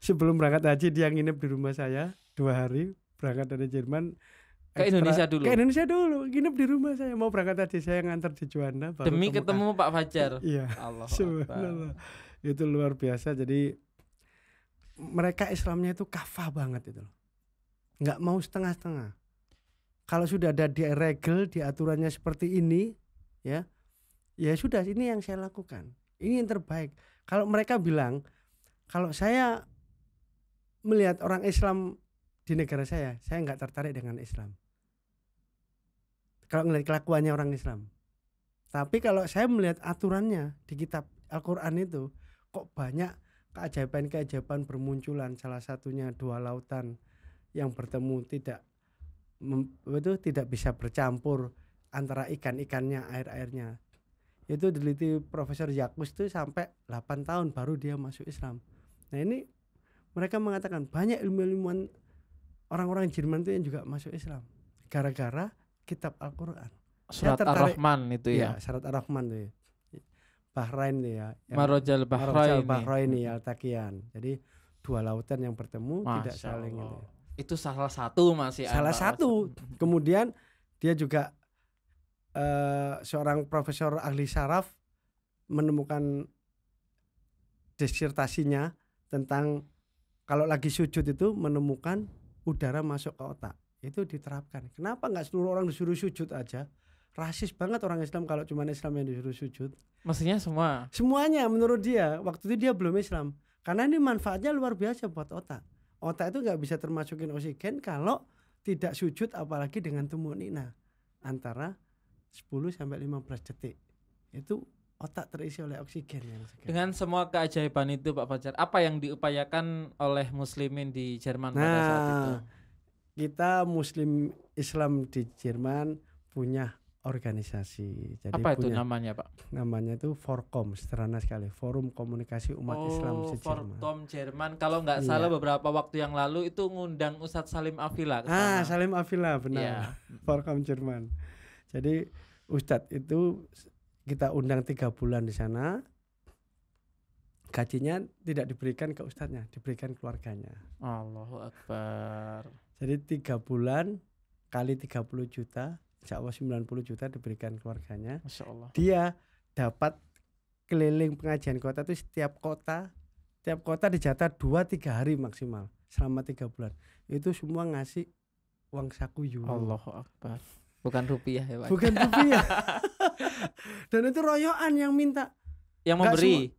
sebelum berangkat haji dia nginep di rumah saya 2 hari, berangkat dari Jerman Ke Indonesia dulu. Ke Indonesia dulu, nginep di rumah saya, mau berangkat haji saya ngantar di Juanda baru Demi ke Mekah. ketemu Pak Fajar. Iya. Allahu Subhanallah. Akbar. Itu luar biasa. Jadi mereka Islamnya itu kafah banget itu loh. Nggak mau setengah-setengah. Kalau sudah ada di regel, di aturannya seperti ini, ya sudah, ini yang saya lakukan. Ini yang terbaik. Kalau mereka bilang, kalau saya melihat orang Islam di negara saya nggak tertarik dengan Islam. Kalau melihat kelakuannya orang Islam. Tapi kalau saya melihat aturannya di kitab Al-Quran itu, kok banyak keajaiban-keajaiban bermunculan. Salah satunya 2 lautan yang bertemu tidak bisa bercampur antara ikan-ikannya, air-airnya. Itu diliti Profesor Yakus itu sampai 8 tahun baru dia masuk Islam. Nah ini mereka mengatakan banyak ilmu-ilmuwan orang-orang Jerman itu yang juga masuk Islam gara-gara kitab Al-Quran. Surat Ar-Rahman itu ya. Surat Ar-Rahman itu. Bahrain itu ya. Marojal Bahraini Al-Taqiyan. Jadi 2 lautan yang bertemu tidak saling itu. Itu salah satu masih. Salah satu. Kemudian dia juga seorang profesor ahli saraf menemukan disertasinya tentang kalau lagi sujud itu menemukan udara masuk ke otak. Itu diterapkan. Kenapa nggak seluruh orang disuruh sujud aja? Rasis banget orang Islam kalau cuma Islam yang disuruh sujud. Maksudnya semua? Semuanya menurut dia. Waktu itu dia belum Islam. Karena ini manfaatnya luar biasa buat otak. Otak itu nggak bisa termasukin oksigen kalau tidak sujud, apalagi dengan tumanina antara 10 sampai 15 detik. Itu otak terisi oleh oksigen yang segar. Dengan semua keajaiban itu Pak Fajar, apa yang diupayakan oleh muslimin di Jerman pada saat itu? Kita Muslim Islam di Jerman punya organisasi. Jadi apa itu namanya Pak? Namanya itu Forkom, sederhana sekali, Forum Komunikasi Umat Islam se-Jerman. Forkom Jerman. Kalau nggak salah beberapa waktu yang lalu itu ngundang Ustadz Salim Afila kesana. Salim Afila benar. Yeah. Forkom Jerman. Jadi Ustadz itu kita undang 3 bulan di sana. Gajinya tidak diberikan ke ustadznya, diberikan keluarganya. Allahu Akbar. Jadi 3 bulan kali 30 juta, insya Allah 90 juta diberikan keluarganya. Masya Allah. Dia dapat keliling pengajian kota itu tiap kota dijatah 2-3 hari maksimal selama 3 bulan. Itu semua ngasih uang saku euro. Allahu Akbar. Bukan rupiah ya Pak? Bukan rupiah. Dan itu royoan yang minta. Yang memberi?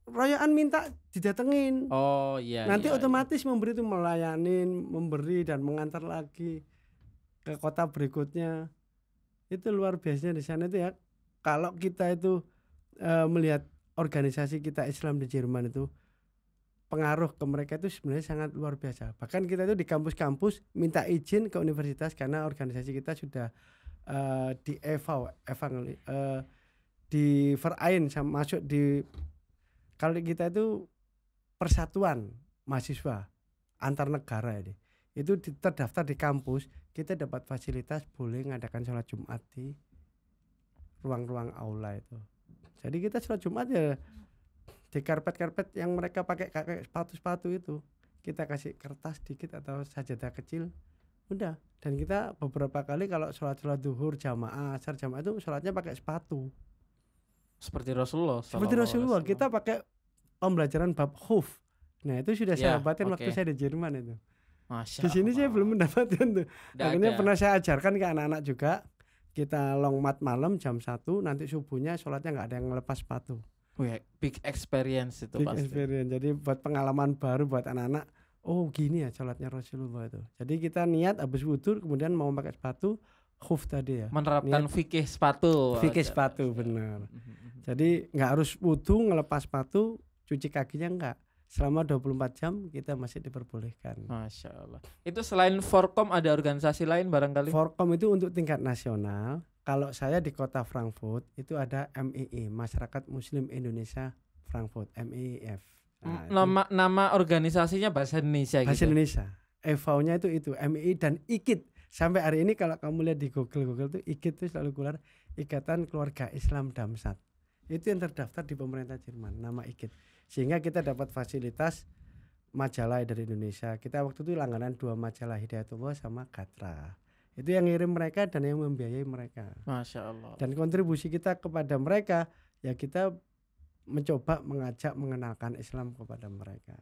Royoan minta didatengin. Oh iya. Nanti iya, otomatis memberi itu melayanin, memberi dan mengantar lagi ke kota berikutnya. Itu luar biasa di sana itu ya. Kalau kita itu melihat organisasi kita Islam di Jerman itu, pengaruh ke mereka itu sebenarnya sangat luar biasa. Bahkan kita itu di kampus-kampus minta izin ke universitas karena organisasi kita sudah di Verein sama masuk di, kalau kita itu persatuan mahasiswa antar negara ini. Itu terdaftar di kampus, kita dapat fasilitas boleh ngadakan sholat Jumat di ruang-ruang aula itu. Jadi kita sholat Jumat ya di karpet-karpet yang mereka pakai sepatu-sepatu itu, kita kasih kertas dikit atau sajadah kecil, udah. Dan kita beberapa kali kalau sholat duhur jamaah, asar jamaah itu sholatnya pakai sepatu. Seperti Rasulullah. Kita pakai pembelajaran bab khuf. Nah itu sudah saya dapatin waktu saya di Jerman itu. Masya di sini Allah. saya belum mendapatkan tuh. Akhirnya pernah saya ajarkan ke anak-anak juga. Kita long mat malam jam 1, nanti subuhnya sholatnya nggak ada yang ngelepas sepatu. Big experience itu Big pasti. Experience. Jadi buat pengalaman baru buat anak-anak. Oh gini ya sholatnya Rasulullah itu. Jadi kita niat habis wudu kemudian mau pakai sepatu khuf tadi ya. Menerapkan fikih sepatu. Fikih sepatu benar. Jadi nggak harus wudu ngelepas sepatu, cuci kakinya enggak. Selama 24 jam kita masih diperbolehkan. Masya Allah. Itu selain Forkom ada organisasi lain barangkali? Forkom itu untuk tingkat nasional. Kalau saya di kota Frankfurt itu ada MII, Masyarakat Muslim Indonesia Frankfurt, MIF. Nah, itu Nama organisasinya bahasa Indonesia bahasa gitu. Indonesia. EV-nya itu MII dan IKID. Sampai hari ini kalau kamu lihat di Google tuh IKID itu selalu keluar Ikatan Keluarga Islam Darmstadt. Itu yang terdaftar di pemerintah Jerman, nama IKID. Sehingga kita dapat fasilitas majalah dari Indonesia. Kita waktu itu langganan 2 majalah, Hidayatullah sama Gatra. Itu yang ngirim mereka dan yang membiayai mereka. Masya Allah. Dan kontribusi kita kepada mereka ya kita mencoba mengajak mengenalkan Islam kepada mereka.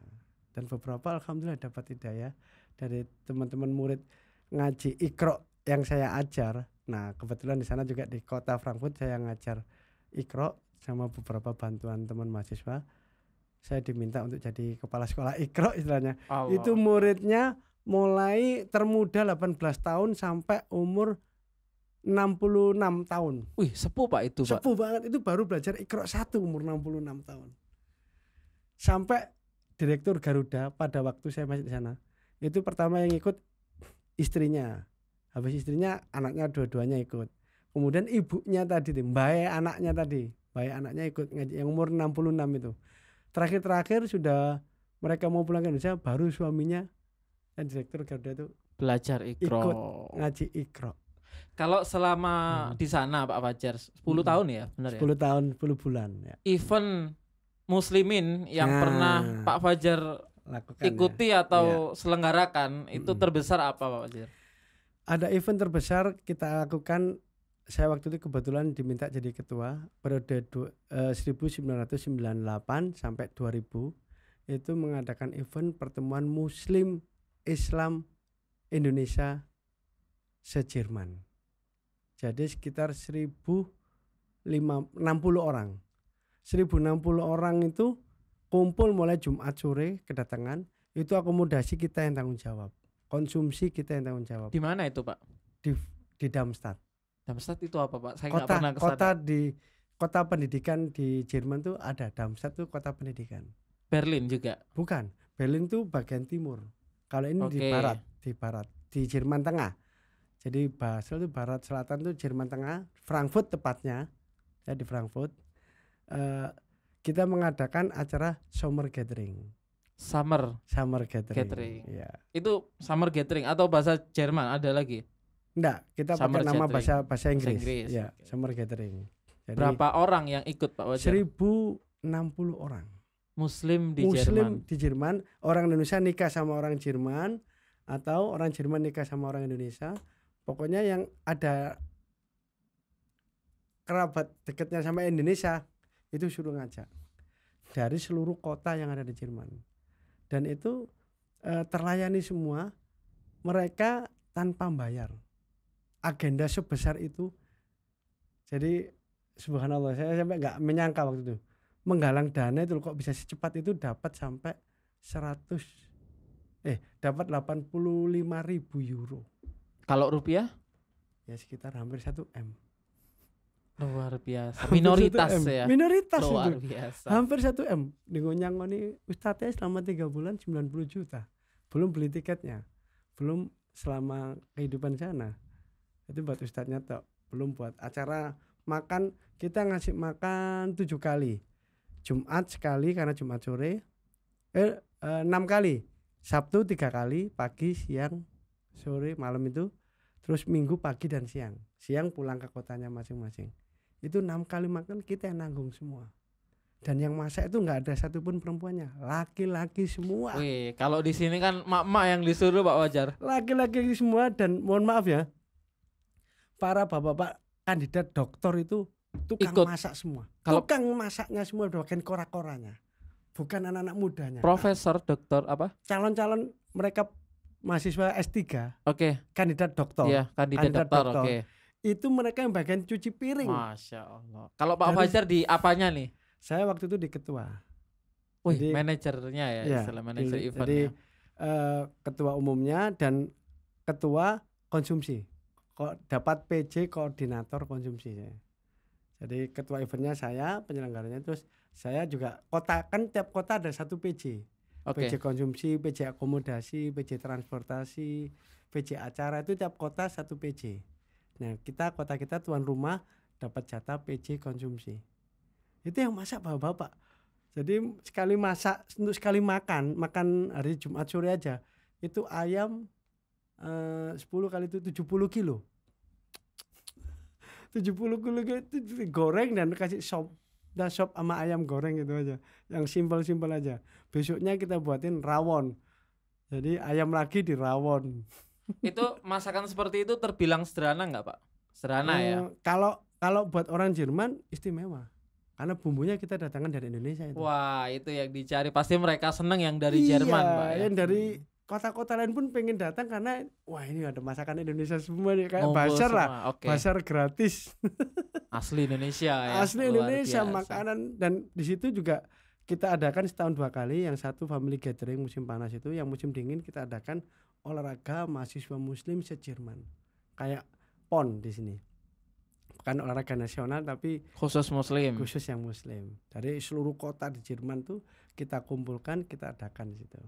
Dan beberapa alhamdulillah dapat hidayah dari teman-teman murid ngaji Iqra yang saya ajar. Nah, kebetulan di sana juga di kota Frankfurt saya ngajar Iqra sama beberapa bantuan teman mahasiswa. Saya diminta untuk jadi kepala sekolah Iqra istilahnya. Allah. Itu muridnya mulai termuda 18 tahun sampai umur 66 tahun. Wih, sepuh Pak itu, Pak. Sepuh banget, itu baru belajar Iqra 1 umur 66 tahun. Sampai Direktur Garuda pada waktu saya masih di sana, itu pertama yang ikut istrinya. Habis istrinya anaknya dua-duanya ikut. Kemudian ibunya tadi, mbak anaknya tadi, mbak anaknya ikut ngaji yang umur 66 itu. Terakhir sudah mereka mau pulang ke Indonesia, baru suaminya dan Direktur Garuda itu Belajar Iqra. ikut ngaji Iqra. Kalau selama di sana Pak Fajar 10 tahun ya, benar ya? 10 tahun, 10 bulan ya. Event muslimin yang Nah, pernah Pak Fajar lakukan ikuti ya. atau selenggarakan itu terbesar apa Pak Fajar? Ada event terbesar kita lakukan. Saya waktu itu kebetulan diminta jadi ketua periode 1998 sampai 2000 itu mengadakan event pertemuan Muslim Islam Indonesia se-Jerman. Jadi sekitar 1060 orang. 1060 orang itu kumpul mulai Jumat sore kedatangan, itu akomodasi kita yang tanggung jawab, konsumsi kita yang tanggung jawab. Di mana itu Pak? Di Darmstadt. Darmstadt itu apa Pak? Saya nggak pernah kesana. Kota pendidikan di Jerman tuh ada. Darmstadt tuh kota pendidikan. Berlin juga? Bukan, Berlin tuh bagian timur. Kalau ini di barat, di Jerman Tengah. Jadi Basel itu barat, selatan tuh Jerman Tengah, Frankfurt tepatnya. Ya di Frankfurt. Kita mengadakan acara summer gathering. Summer gathering. Ya. Itu summer gathering atau bahasa Jerman ada lagi? Enggak, kita pakai nama bahasa Inggris. Ya, okay. summer gathering. Jadi, berapa orang yang ikut Pak Fajar? 1060 orang. Muslim di Jerman, orang Indonesia nikah sama orang Jerman atau orang Jerman nikah sama orang Indonesia. Pokoknya yang ada kerabat dekatnya sama Indonesia itu suruh ngajak dari seluruh kota yang ada di Jerman. Dan itu terlayani semua, mereka tanpa bayar. Agenda sebesar itu. Jadi subhanallah, saya sampai nggak menyangka waktu itu menggalang dana itu kok bisa secepat itu, dapat sampai 85.000 euro. Kalau rupiah? Ya sekitar hampir 1 M. Luar biasa. Minoritas ya. Minoritas luar itu. Biasa. Hampir 1 M. Ngonyang-ngoni ustadznya selama 3 bulan 90 juta. Belum beli tiketnya. Belum selama kehidupan sana. Itu buat ustadznya tok. Belum buat acara makan, kita ngasih makan 7 kali. Jumat sekali karena Jumat sore. 6 kali. Sabtu 3 kali, pagi, siang, sore, malam itu. Terus Minggu pagi dan siang. Siang pulang ke kotanya masing-masing. Itu 6 kali makan kita yang nanggung semua. Dan yang masak itu nggak ada satupun perempuannya, laki-laki semua. Wih, kalau di sini kan mak-mak yang disuruh Pak Fajar. Laki-laki semua, dan mohon maaf ya, para bapak-bapak kandidat doktor itu tukang masak semua. Tukang masaknya semua, bagian kora-koranya. Bukan anak-anak mudanya. Profesor, doktor apa? Calon-calon mereka mahasiswa S3. Oke. Kandidat doktor. Iya, kandidat doktor. Oke. Itu mereka yang bagian cuci piring. Masya Allah. Kalau Pak Fajar di apanya nih? Saya waktu itu di ketua. Wih, manajernya ya, istilah manajer event. Jadi ketua umumnya dan ketua konsumsi. Kok dapat PJ koordinator konsumsi saya. Jadi ketua eventnya saya, penyelenggaranya, terus saya juga kota, kan tiap kota ada satu PJ. PJ konsumsi, PJ akomodasi, PJ transportasi, PJ acara, itu tiap kota satu PJ. Nah, kota kita tuan rumah dapat jatah PJ konsumsi. Itu yang masak bapak-bapak. Jadi sekali masak untuk sekali makan hari Jumat sore aja itu ayam 10 kali itu 70 kilo. 70 kilo itu goreng dan kasih sop. Dan sop sama ayam goreng itu aja. Yang simpel-simpel aja. Besoknya kita buatin rawon. Jadi ayam lagi di rawon. Itu masakan seperti itu terbilang sederhana nggak Pak? Sederhana ya. Kalau buat orang Jerman istimewa. Karena bumbunya kita datangkan dari Indonesia itu. Wah, itu yang dicari. Pasti mereka seneng yang dari Jerman, Pak ya. Yang dari kota-kota lain pun pengen datang karena wah ini ada masakan Indonesia semua nih kayak bazar lah. Okay. Bazar gratis. Asli Indonesia ya. Asli Indonesia makanan dan di situ juga kita adakan setahun 2 kali. Yang satu family gathering musim panas itu, yang musim dingin kita adakan olahraga mahasiswa muslim se-Jerman. Kayak PON di sini. Bukan olahraga nasional tapi khusus muslim. Khusus yang muslim. Dari seluruh kota di Jerman tuh kita kumpulkan, kita adakan di situ.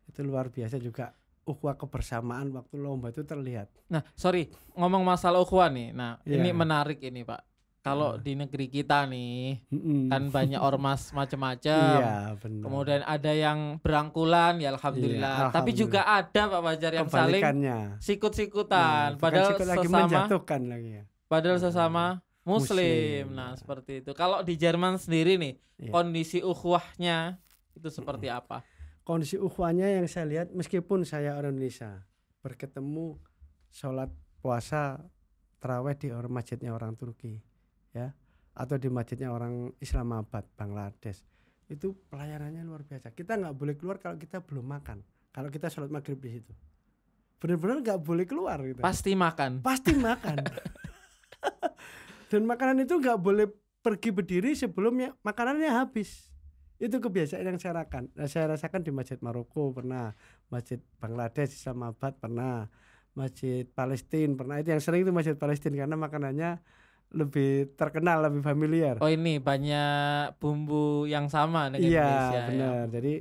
Itu luar biasa juga. Ukhuwah kebersamaan waktu lomba itu terlihat. Nah, sorry, ngomong masalah ukhuwah nih. Nah, ini menarik ini, Pak. Kalau di negeri kita nih, kan banyak ormas macam-macam. Iya, benar. Kemudian ada yang berangkulan, ya alhamdulillah. Tapi juga ada Pak Fajar yang saling sikut-sikutan. Padahal sesama menjatuhkan lagi ya. Padahal sesama muslim. Nah, seperti itu. Kalau di Jerman sendiri nih, kondisi ukhuwahnya itu seperti apa? Kondisi ukhuwahnya yang saya lihat, meskipun saya orang Indonesia, berketemu sholat puasa tarawih di masjidnya orang Turki, ya, atau di masjidnya orang Islamabad, Bangladesh, itu pelayanannya luar biasa. Kita nggak boleh keluar kalau kita belum makan. Kalau kita sholat maghrib di situ, benar-benar nggak boleh keluar. Gitu. Pasti makan. Pasti makan. Dan makanan itu nggak boleh pergi berdiri sebelumnya makanannya habis. Itu kebiasaan yang saya rasakan di Masjid Maroko pernah, Masjid Bangladesh Islamabad pernah, Masjid Palestina pernah. Itu yang sering itu Masjid Palestina karena makanannya lebih terkenal, lebih familiar. Oh ini banyak bumbu yang sama dengan Indonesia. Iya benar. Ya. Jadi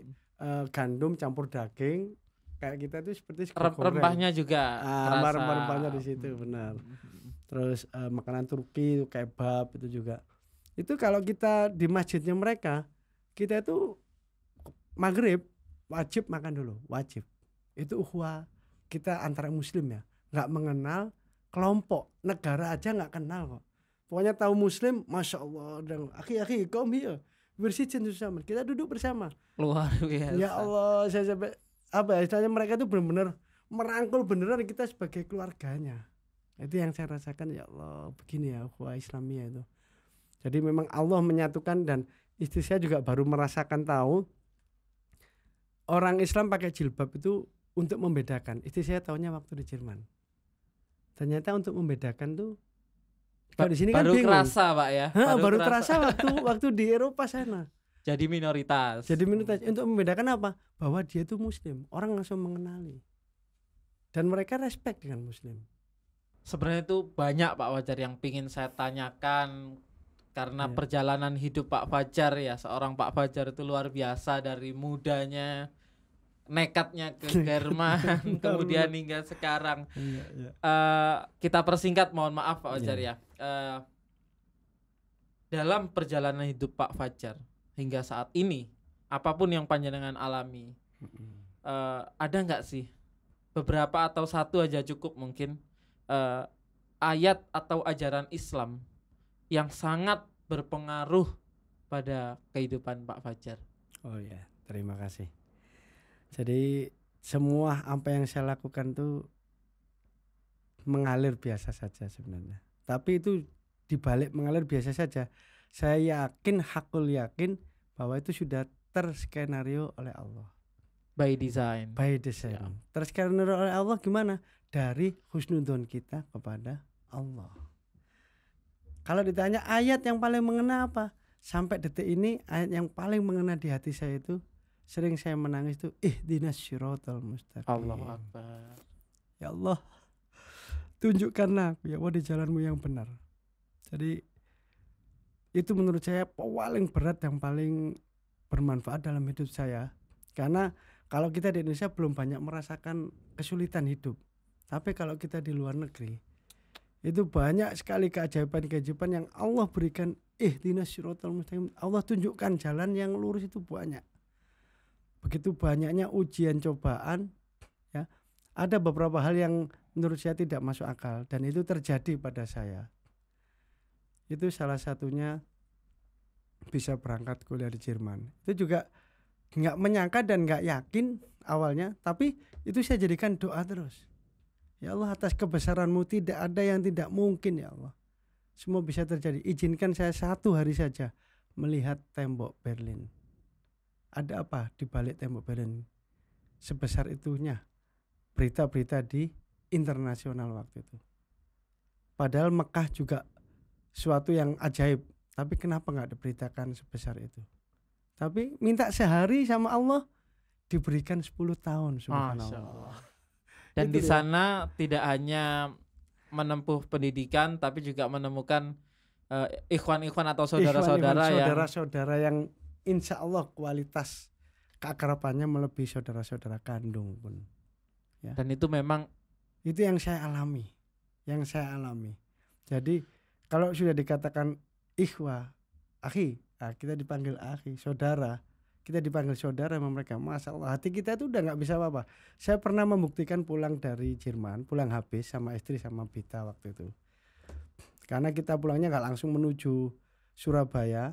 gandum campur daging kayak kita itu seperti rempahnya juga. Rempah-rempahnya di situ benar. Terus makanan Turki itu kebab itu juga. Itu kalau kita di masjidnya mereka, kita itu maghrib wajib makan dulu, wajib. Itu ukhuwah kita antara muslim ya, nggak mengenal kelompok, negara aja nggak kenal kok. Pokoknya tahu muslim, masya Allah, dan akhi come here, bersihkan bersama, kita duduk bersama. Luar biasa. Ya Allah, saya sampai istilahnya mereka itu benar-benar merangkul beneran kita sebagai keluarganya. Itu yang saya rasakan, ya Allah, begini ya ukhuwah Islamiyah itu. Jadi memang Allah menyatukan, dan istri saya juga baru merasakan tahu orang Islam pakai jilbab itu untuk membedakan. Istri saya tahunya waktu di Jerman. Ternyata untuk membedakan tuh kalau di sini kan bingung. Baru kerasa Pak ya. Baru terasa waktu di Eropa sana. Jadi minoritas. Untuk membedakan apa? Bahwa dia itu muslim. Orang langsung mengenali. Dan mereka respect dengan muslim. Sebenarnya itu banyak Pak Fajar yang pingin saya tanyakan karena perjalanan hidup Pak Fajar ya, seorang Pak Fajar itu luar biasa dari mudanya, nekatnya ke Jerman, kemudian hingga sekarang. Kita persingkat, mohon maaf Pak Fajar ya. Dalam perjalanan hidup Pak Fajar hingga saat ini, apapun yang panjenengan alami, ada nggak sih beberapa atau satu aja cukup mungkin ayat atau ajaran Islam yang sangat berpengaruh pada kehidupan Pak Fajar? Oh ya, terima kasih. Jadi semua apa yang saya lakukan tuh mengalir biasa saja sebenarnya. Tapi itu dibalik mengalir biasa saja, saya hakul yakin bahwa itu sudah terskenario oleh Allah. By design. Ya. Terskenario oleh Allah gimana? Dari husnudzon kita kepada Allah. Kalau ditanya ayat yang paling mengena apa? Sampai detik ini ayat yang paling mengena di hati saya itu, sering saya menangis itu, ihdinas syiratal mustaqim. Allahu Akbar. Ya Allah, tunjukkanlah aku ya Allah di jalanmu yang benar. Jadi itu menurut saya paling berat yang paling bermanfaat dalam hidup saya. Karena kalau kita di Indonesia belum banyak merasakan kesulitan hidup. Tapi kalau kita di luar negeri, itu banyak sekali keajaiban-keajaiban yang Allah berikan ihdinas siratal mustaqim. Allah tunjukkan jalan yang lurus itu banyak. Begitu banyaknya ujian cobaan, ya. Ada beberapa hal yang menurut saya tidak masuk akal dan itu terjadi pada saya. Itu salah satunya bisa berangkat kuliah di Jerman. Itu juga nggak menyangka dan nggak yakin awalnya, tapi itu saya jadikan doa terus. Ya Allah, atas kebesaran-Mu tidak ada yang tidak mungkin ya Allah. Semua bisa terjadi. Izinkan saya 1 hari saja melihat tembok Berlin. Ada apa di balik tembok Berlin? Sebesar itunya berita-berita di internasional waktu itu. Padahal Mekah juga suatu yang ajaib. Tapi kenapa nggak diberitakan sebesar itu? Tapi minta sehari sama Allah diberikan 10 tahun. Subhanallah. Dan Itu di sana tidak hanya menempuh pendidikan tapi juga menemukan ikhwan-ikhwan atau saudara-saudara yang insya Allah kualitas keakrabannya melebihi saudara-saudara kandung pun. Ya. Dan itu memang itu yang saya alami. Jadi kalau sudah dikatakan ikhwah, akhi, kita dipanggil akhi, saudara, kita dipanggil saudara sama mereka. Masya Allah, hati kita itu udah nggak bisa apa-apa. Saya pernah membuktikan pulang dari Jerman, pulang habis sama istri sama Bita waktu itu. Karena kita pulangnya nggak langsung menuju Surabaya.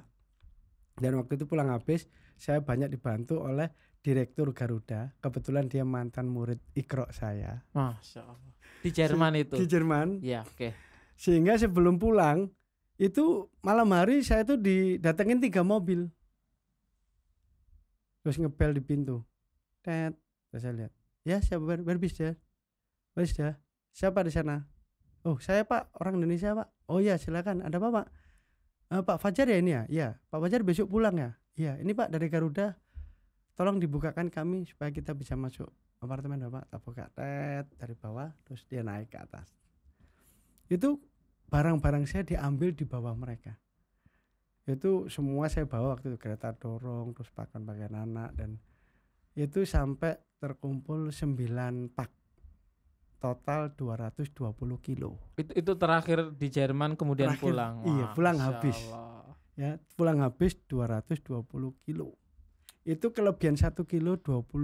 Dan waktu itu pulang habis, saya banyak dibantu oleh Direktur Garuda. Kebetulan dia mantan murid Iqra saya. Masya Allah. Di Jerman itu? Di Jerman. Ya, oke. Sehingga sebelum pulang, itu malam hari saya tuh didatengin 3 mobil. Terus ngebel di pintu. Terus saya lihat. Ya, siapa berbis ya? Siapa di sana? Oh, saya Pak, orang Indonesia Pak. Oh ya, silakan. Ada apa Pak? Pak Fajar ya ini ya? Iya, Pak Fajar besok pulang ya? Iya, ini Pak dari Garuda. Tolong dibukakan kami supaya kita bisa masuk apartemen Bapak. Tak buka dari bawah, terus dia naik ke atas. Itu barang-barang saya diambil di bawah mereka. Itu semua saya bawa waktu itu, kereta dorong, terus pakaian anak, dan itu sampai terkumpul 9 pak, total 220 kilo. Itu terakhir di Jerman kemudian pulang. Iya, pulang habis. Ya, pulang habis 220 kilo. Itu kelebihan 1 kilo $25.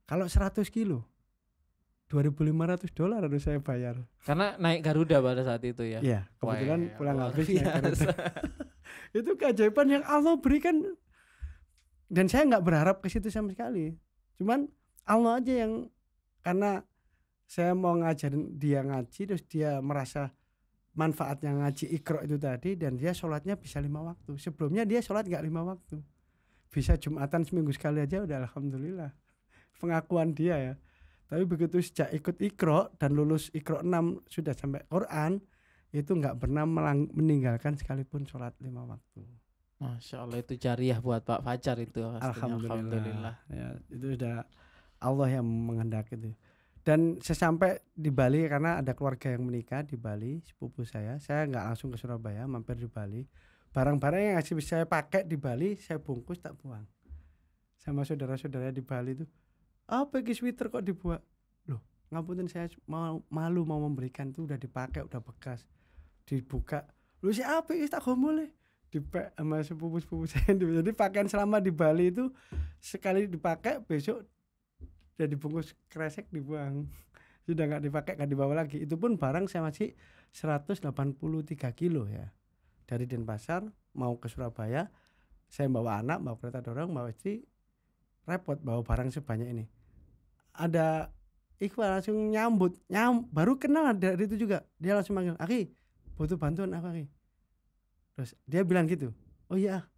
Kalau 100 kilo $2.500 harus saya bayar. Karena naik Garuda pada saat itu ya. Iya, kebetulan pulang habis naik Garuda. Itu keajaiban yang Allah berikan. Dan saya nggak berharap ke situ sama sekali. Cuman Allah aja yang, karena saya mau ngajarin dia ngaji, terus dia merasa manfaatnya ngaji Iqra itu tadi, dan dia sholatnya bisa 5 waktu. Sebelumnya dia sholat nggak 5 waktu. Bisa Jumatan seminggu sekali aja udah alhamdulillah. Pengakuan dia ya. Tapi begitu sejak ikut Iqra dan lulus Iqra 6 sudah sampai Quran, itu nggak pernah meninggalkan sekalipun sholat 5 waktu. Masya Allah, itu jariah buat Pak Fajar itu. Alhamdulillah. Ya, itu sudah Allah yang menghendaki itu. Dan sesampai di Bali, karena ada keluarga yang menikah di Bali, sepupu saya nggak langsung ke Surabaya, mampir di Bali. Barang-barang yang masih bisa saya pakai di Bali, saya bungkus tak buang. Sama saudara-saudara di Bali itu, apa ini sweater kok dibuat? Loh, ngapunten, saya malu mau memberikan, itu udah dipakai, udah bekas. Dibuka, lu siapa ini tak boleh dipek sama sepupu-sepupu saya. Jadi pakaian selama di Bali itu sekali dipakai, besok udah dibungkus kresek dibuang. Sudah nggak dipakai, nggak dibawa lagi. Itu pun barang saya masih 183 kilo ya. Dari Denpasar mau ke Surabaya, saya bawa anak, bawa kereta dorong, bawa istri, repot bawa barang sebanyak ini. Ada Iqbal langsung nyambut, baru kenal dari itu juga. Dia langsung manggil, "Aki, butuh bantuan apa, Aki?" Terus dia bilang gitu, "Oh iya."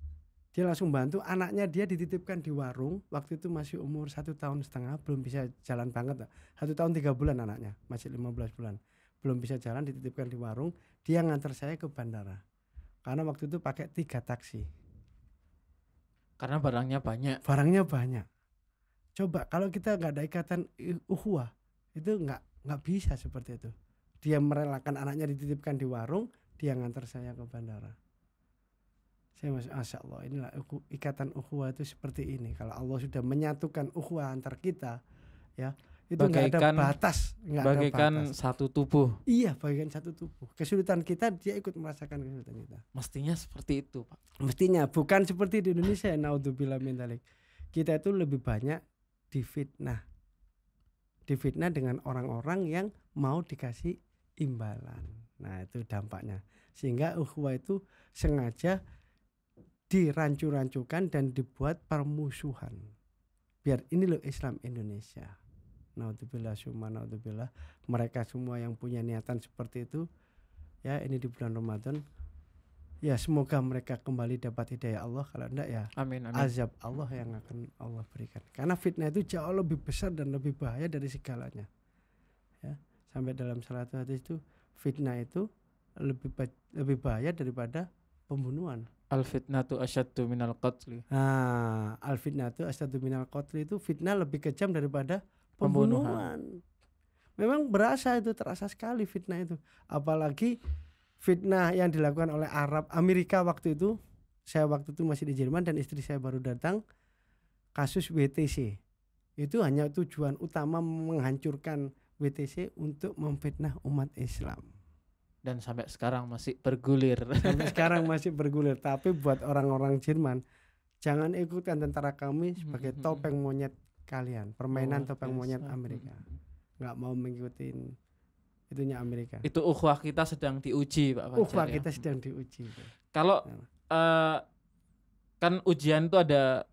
Dia langsung bantu. Anaknya dia dititipkan di warung, waktu itu masih umur 1,5 tahun, belum bisa jalan banget. 1 tahun 3 bulan anaknya, masih 15 bulan, belum bisa jalan, dititipkan di warung. Dia ngantar saya ke bandara, karena waktu itu pakai 3 taksi. Karena barangnya banyak. Coba kalau kita nggak ada ikatan ukhuwah, itu nggak bisa seperti itu. Dia merelakan anaknya dititipkan di warung, dia ngantar saya ke bandara. Saya masya Allah, inilah ikatan ukhuwah itu seperti ini. Kalau Allah sudah menyatukan ukhuwah antar kita, ya, itu nggak ada Bagaikan- batas, nggak ada Bagaikan batas. satu tubuh. Iya, bagian satu tubuh. Kesulitan kita dia ikut merasakan kesulitan kita. Mestinya seperti itu, Pak. Mestinya bukan seperti di Indonesia. Naudzubillah min dzalik. Kita itu lebih banyak difitnah. Difitnah dengan orang-orang yang mau dikasih imbalan. Nah, itu dampaknya. Sehingga ukhuwah itu sengaja dirancu-rancukan dan dibuat permusuhan. Biar ini loh Islam Indonesia. Naudzubillah summa naudzubillah. Mereka semua yang punya niatan seperti itu, ya ini di bulan Ramadan, ya semoga mereka kembali dapat hidayah Allah. Kalau enggak ya Amin, amin. azab Allah yang akan Allah berikan. Karena fitnah itu jauh lebih besar dan lebih bahaya dari segalanya. Ya, sampai dalam salah satu hadis itu fitnah itu lebih bahaya daripada pembunuhan. Al fitnatu asyaddu minal qatli. Nah, al fitnatu asyaddu minal qatli, itu fitnah lebih kejam daripada Pembunuhan. pembunuhan. Memang berasa itu, terasa sekali fitnah itu. Apalagi fitnah yang dilakukan oleh Arab Amerika waktu itu. Saya waktu itu masih di Jerman dan istri saya baru datang. Kasus WTC. Itu hanya tujuan utama menghancurkan WTC untuk memfitnah umat Islam. Dan sampai sekarang masih bergulir. Sampai sekarang masih bergulir. Tapi buat orang-orang Jerman, jangan ikutkan tentara kami sebagai topeng monyet kalian. Permainan Luar topeng monyet biasa. Amerika. Nggak mau mengikuti itunya Amerika. Itu ukhuwah kita sedang diuji, Pak Fajar. Ukhuwah ya. kita sedang diuji. Kalau kan ujian itu ada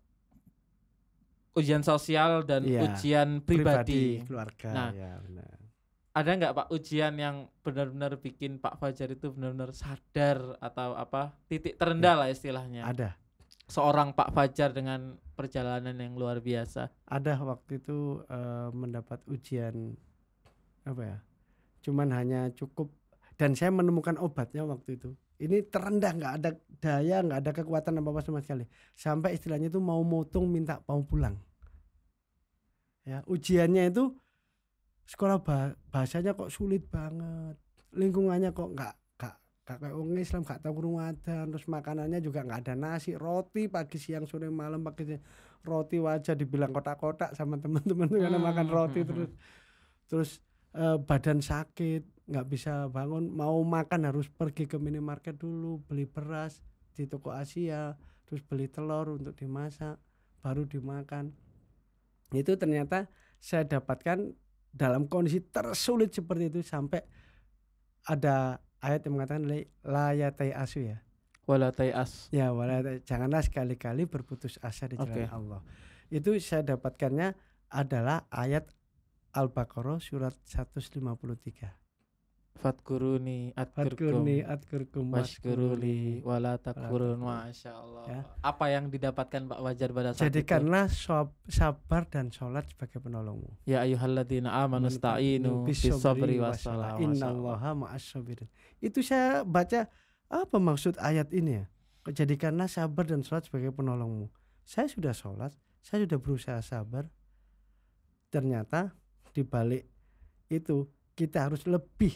ujian sosial dan Iya, ujian pribadi. keluarga. Nah, Ya, benar. Ada nggak Pak ujian yang benar-benar bikin Pak Fajar itu benar-benar sadar atau apa titik terendah lah istilahnya? Ada. Seorang Pak Fajar dengan perjalanan yang luar biasa. Ada waktu itu mendapat ujian apa ya? Cuman hanya cukup, dan saya menemukan obatnya waktu itu. Ini terendah, nggak ada daya, nggak ada kekuatan apa-apa sama sekali. Sampai istilahnya itu mau motong minta mau pulang. Ya, ujiannya itu sekolah bahasanya kok sulit banget. Lingkungannya kok nggak kayak orang Islam, nggak tahu Ramadan. Terus makanannya juga nggak ada nasi, roti pagi siang sore malam pakai roti wajah, dibilang kotak-kotak sama teman-teman tuh karena makan roti terus badan sakit, nggak bisa bangun, mau makan harus pergi ke minimarket dulu beli beras di toko Asia, terus beli telur untuk dimasak baru dimakan. Itu ternyata saya dapatkan dalam kondisi tersulit seperti itu, sampai ada ayat yang mengatakan la yatai asu ya. Wala tai'as. Ya, janganlah sekali-kali berputus asa di jalan Allah. Itu saya dapatkannya adalah ayat Al-Baqarah surat 153. Fadkuruni Fadkurni adkurkum adkurkum washkuruli wala takfurun. Masya Allah. Ya. Apa yang didapatkan Pak Fajar pada saat itu? Jadikanlah sabar dan sholat sebagai penolongmu. Ya ayyuhalladzina amanu sta'inu bisabri wassalam. Innallaha ma'as-sabirin. Itu saya baca, apa maksud ayat ini ya? Jadikanlah sabar dan sholat sebagai penolongmu. Saya sudah sholat, saya sudah berusaha sabar. Ternyata di balik itu kita harus lebih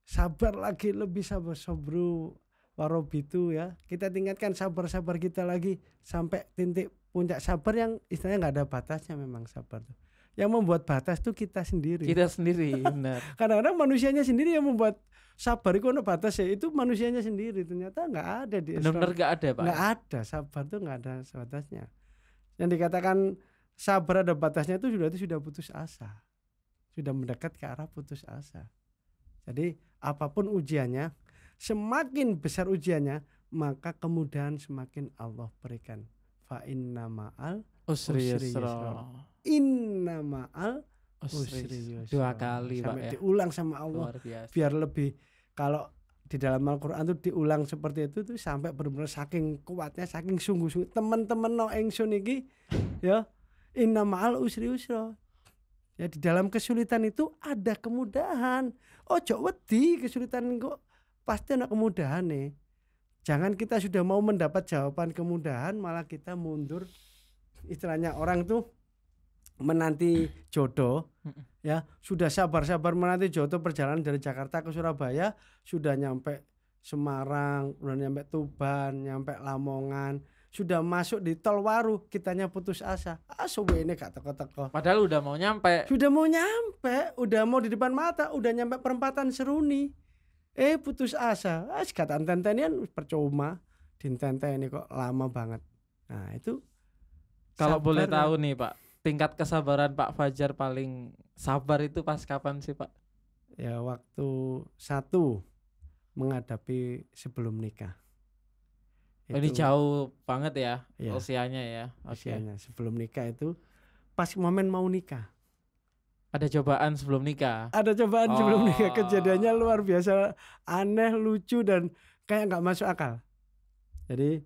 sabar lagi, lebih sabar, sabru warobitu ya. Kita tingkatkan sabar kita lagi sampai titik puncak sabar yang istilahnya nggak ada batasnya. Memang sabar tuh yang membuat batas tuh kita sendiri. Kita sendiri, benar. Kadang-kadang manusianya sendiri yang membuat sabar itu ada batas ya. Itu manusianya sendiri. Ternyata nggak ada di Islam. Benar nggak ada Pak? Nggak ada, sabar tuh nggak ada batasnya. Yang dikatakan sabar ada batasnya itu sudah putus asa, sudah mendekat ke arah putus asa. Jadi apapun ujiannya, semakin besar ujiannya, maka kemudahan semakin Allah berikan. Fa inna ma'al Usri usri yusra. yusra. Inna ma'al Usri usri yusra. dua kali Pak Sampai ya. diulang sama Allah Luar biasa. biar lebih. Kalau di dalam Al-Quran itu diulang seperti itu tuh sampai benar-benar saking kuatnya, saking sungguh-sungguh. Teman-teman no ingsun iki ya, inna ma'al usri yusra. Ya, di dalam kesulitan itu ada kemudahan. Ojo wedi kesulitan kok pasti ada kemudahan nih. Jangan kita sudah mau mendapat jawaban kemudahan malah kita mundur. Istilahnya orang tuh menanti jodoh ya, sudah sabar-sabar menanti jodoh, perjalanan dari Jakarta ke Surabaya, sudah nyampe Semarang, udah nyampe Tuban, nyampe Lamongan, sudah masuk di tol Waru, kitanya putus asa. Suwene gak teko-teko. Padahal udah mau nyampe. Sudah mau nyampe, udah mau di depan mata, udah nyampe perempatan Seruni. Putus asa. Kata tentenian percuma. Ditenteni kok lama banget. Nah, itu Kalau boleh sabar. tahu nih Pak, tingkat kesabaran Pak Fajar paling sabar itu pas kapan sih Pak? Ya waktu satu menghadapi sebelum nikah. Ini jauh banget ya, Iya, usianya ya. Oke. usianya sebelum nikah itu pas momen mau nikah. Ada cobaan sebelum nikah. Ada cobaan sebelum nikah, Oh. kejadiannya luar biasa aneh, lucu dan kayak nggak masuk akal. Jadi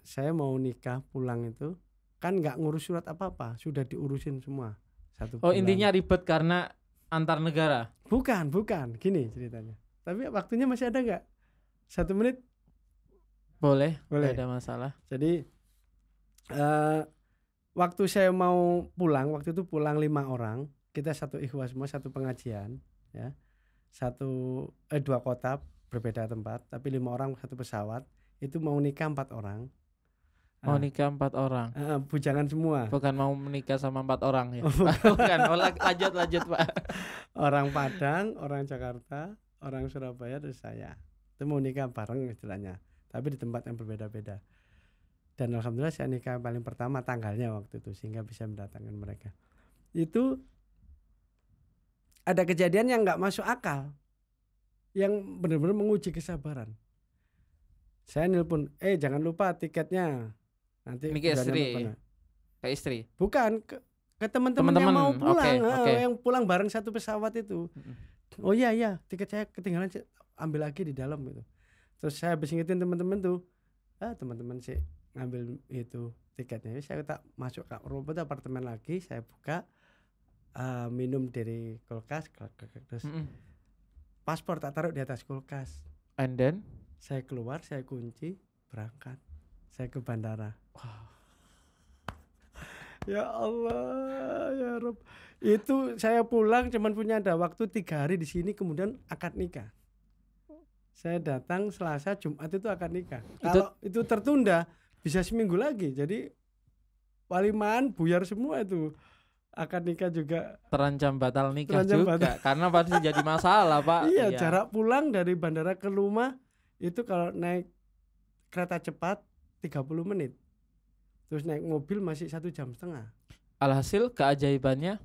saya mau nikah pulang itu kan nggak ngurus surat apa-apa, sudah diurusin semua. Satu Oh, bulan. intinya ribet karena antar negara. Bukan, gini ceritanya. Tapi waktunya masih ada nggak? 1 menit? Boleh, Boleh. nggak ada masalah. Jadi waktu saya mau pulang, waktu itu pulang 5 orang, kita satu ikhwah semua, satu pengajian, ya, 2 kota berbeda tempat, tapi 5 orang satu pesawat, itu mau nikah 4 orang. Mau nikah 4 orang. Bujangan semua. Bukan mau menikah sama 4 orang ya. Bukan. Oh, lanjut Pak. Orang Padang, orang Jakarta, orang Surabaya, terus saya. Itu mau nikah bareng istilahnya, tapi di tempat yang berbeda-beda. Dan alhamdulillah saya nikah paling pertama tanggalnya waktu itu, sehingga bisa mendatangkan mereka. Itu ada kejadian yang nggak masuk akal, yang benar-benar menguji kesabaran. Saya nelpon, jangan lupa tiketnya. Nanti Ini ke istri. Bukan, ke teman-teman yang mau pulang, okay. yang pulang bareng satu pesawat itu. Oh iya, tiket saya ketinggalan, ambil lagi di dalam gitu. Terus saya habis ngingetin teman-teman tuh, teman-teman sih ngambil itu tiketnya. Saya tak masuk ke rumput apartemen lagi, saya buka, minum dari kulkas, terus paspor tak taruh di atas kulkas. And then saya keluar, saya kunci, berangkat. Saya ke bandara. Wow. Ya Allah, ya Rabb. Itu saya pulang cuman punya ada waktu 3 hari di sini, kemudian akad nikah. Saya datang Selasa, Jumat itu akad nikah. Kalau itu tertunda bisa seminggu lagi. Jadi waliman buyar semua itu. Akad nikah juga terancam batal nikah juga. Karena pasti jadi masalah Pak. Iya, jarak pulang dari bandara ke rumah itu kalau naik kereta cepat 30 menit. Terus naik mobil masih 1,5 jam. Alhasil keajaibannya,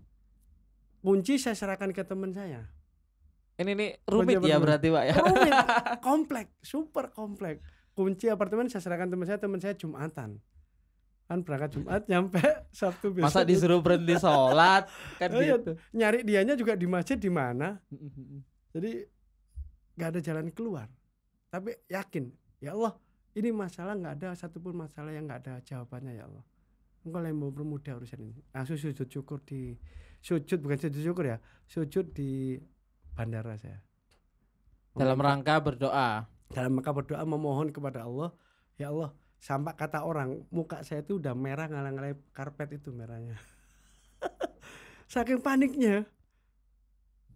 kunci saya serahkan ke teman saya. Ini rumit ya berarti Pak ya. Rumit, komplek, super komplek. Kunci apartemen saya serahkan teman saya Jumatan. Kan berangkat Jumat nyampe Sabtu besok. Masa disuruh berhenti sholat kan gitu. Nyari dianya juga di masjid di mana. Jadi nggak ada jalan keluar. Tapi yakin, ya Allah, ini masalah nggak ada satupun masalah yang nggak ada jawabannya ya Allah. Engkau yang mau permudah urusan ini. Langsung sujud syukur bukan sujud syukur ya, sujud di bandara saya. Dalam rangka berdoa. Dalam rangka berdoa memohon kepada Allah, ya Allah, sampai kata orang muka saya itu udah merah ngalang-ngalang karpet itu merahnya. Saking paniknya.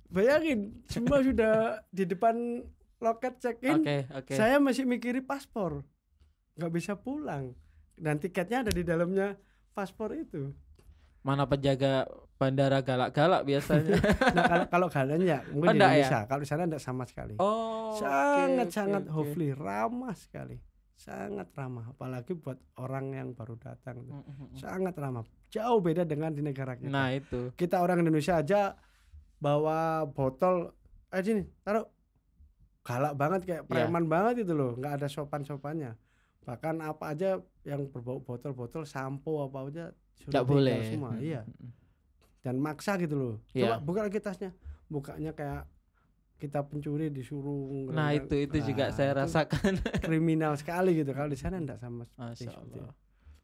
Bayangin, semua sudah di depan loket check-in. Okay. Saya masih mikirin paspor, nggak bisa pulang, dan tiketnya ada di dalamnya paspor itu. Mana penjaga bandara galak-galak biasanya. Nah kalau kalian ya mungkin di Indonesia, kalau di sana enggak sama sekali. Sangat hopefully, ramah sekali, sangat ramah, apalagi buat orang yang baru datang. Sangat ramah, jauh beda dengan di negara kita. Nah itu. Kita orang Indonesia aja bawa botol, sini taruh. Galak banget kayak preman banget itu loh, nggak ada sopan-sopannya. Bahkan apa aja yang berbau botol-botol, sampo apa aja nggak boleh semua. Iya. Dan maksa gitu loh. Coba buka lagi tasnya, bukanya kayak kita pencuri disuruh. Nah itu juga saya rasakan. Kriminal sekali gitu. Kalau di sana enggak sama seperti itu.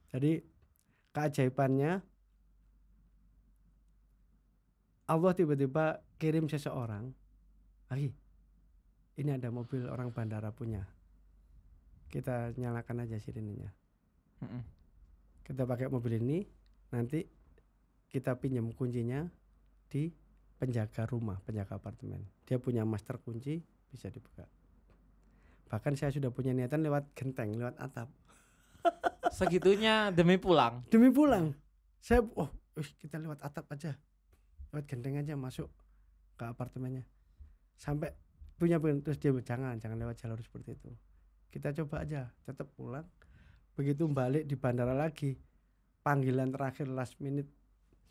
Jadi keajaibannya Allah tiba-tiba kirim seseorang, ini ada mobil orang bandara punya, kita nyalakan aja sirenenya. Kita pakai mobil ini, nanti kita pinjam kuncinya di penjaga rumah, penjaga apartemen. Dia punya master kunci, bisa dibuka. Bahkan saya sudah punya niatan lewat genteng, lewat atap. segitunya demi pulang. Demi pulang. Saya kita lewat atap aja. Lewat genteng aja masuk ke apartemennya. Sampai punya terus dia jangan lewat jalur seperti itu. Kita coba aja, tetap pulang. Begitu balik di bandara lagi, panggilan terakhir last minute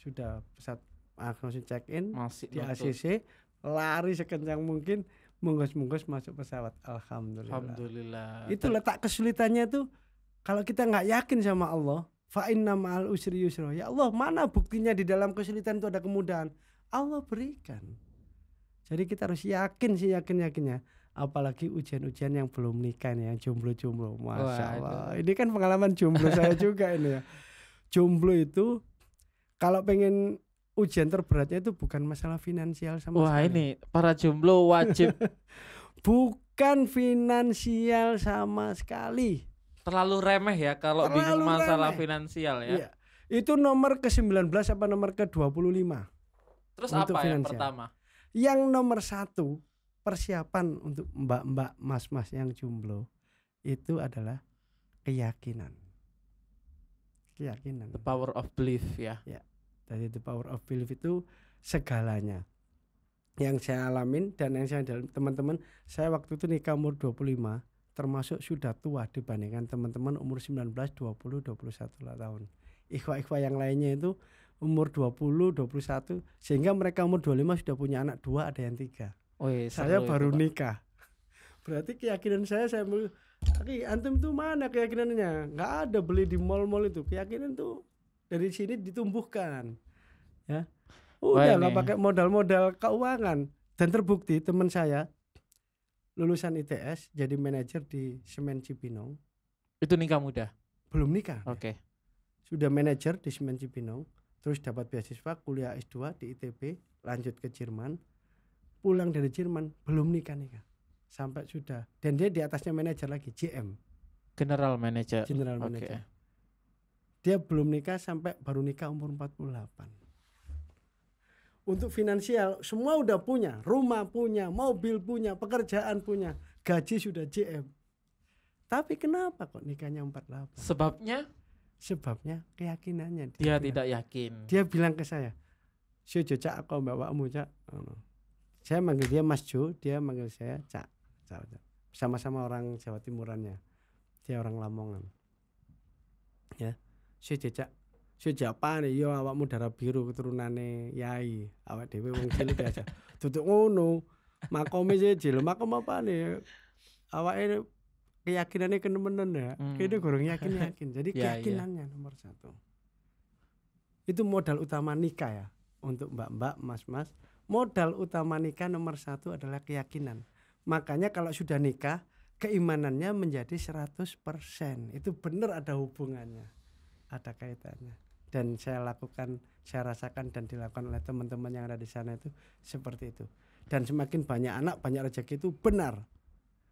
sudah pesawat langsung check in di ACC, lari sekencang mungkin, munggos-munggos masuk pesawat. Alhamdulillah. Itu letak kesulitannya tuh kalau kita nggak yakin sama Allah, fa inna ma'al usri yusra. Ya Allah, mana buktinya di dalam kesulitan itu ada kemudahan? Allah berikan. Jadi kita harus yakin sih yakin-yakinnya. Apalagi ujian-ujian yang belum nikah nih, yang jomblo-jomblo. Masya Allah. Ini kan pengalaman jomblo saya juga ini ya. Jomblo itu kalau pengen ujian terberatnya itu bukan masalah finansial sama sekali. Wah ini para jomblo wajib. Bukan finansial sama sekali. Terlalu remeh ya kalau bingung masalah finansial ya. Iya. Itu nomor ke-19 apa nomor ke-25. Terus apa yang pertama? Yang nomor 1 persiapan untuk mbak-mbak mas-mas yang jomblo itu adalah keyakinan. The power of belief ya. Jadi the power of belief itu segalanya. Yang saya alamin dan yang saya teman-teman, saya waktu itu nikah umur 25, termasuk sudah tua dibandingkan teman-teman umur 19, 20, 21 tahun. Ikhwah-ikhwah yang lainnya itu umur 20, 21 sehingga mereka umur 25 sudah punya anak 2, ada yang 3. Saya baru nikah. Berarti keyakinan saya antum tuh mana keyakinannya? Nggak ada beli di mall-mall itu. Keyakinan tuh dari sini ditumbuhkan. Ya. Udah nggak pakai modal-modal keuangan. Dan terbukti teman saya lulusan ITS jadi manajer di Semen Cibinong. Itu nikah muda? Belum nikah. Oke. Sudah manajer di Semen Cibinong, terus dapat beasiswa kuliah S2 di ITB, lanjut ke Jerman. Pulang dari Jerman belum nikah sampai sudah, dan dia di atasnya manajer lagi, GM, general manager. Dia belum nikah sampai baru nikah umur 48. Untuk finansial semua udah punya, rumah punya, mobil punya, pekerjaan punya, gaji sudah GM. Tapi kenapa kok nikahnya 48? Sebabnya keyakinannya. Dia tidak yakin. Dia bilang ke saya, "Sojo cak aku mbakmu cak." Saya manggil dia Mas Jo, dia manggil saya Cak. Sama-sama orang Jawa Timurannya. Dia orang Lamongan. Ya. Sojo cak. Sojo apa nih? Yo awakmu darah biru keturunane Yai. Awak dhewe wong cilik aja. Duduk ngono. Makome siji lho, makom apa nih? Awake keyakinannya kenemenen ya. Kene gorong yakin. Jadi keyakinannya nomor 1. Itu modal utama nikah ya. Untuk mbak-mbak, mas-mas, modal utama nikah nomor 1 adalah keyakinan. Makanya kalau sudah nikah, keimanannya menjadi 100%. Itu benar ada hubungannya, ada kaitannya. Dan saya rasakan dan dilakukan oleh teman-teman yang ada di sana itu seperti itu. Dan semakin banyak anak, banyak rezeki itu benar.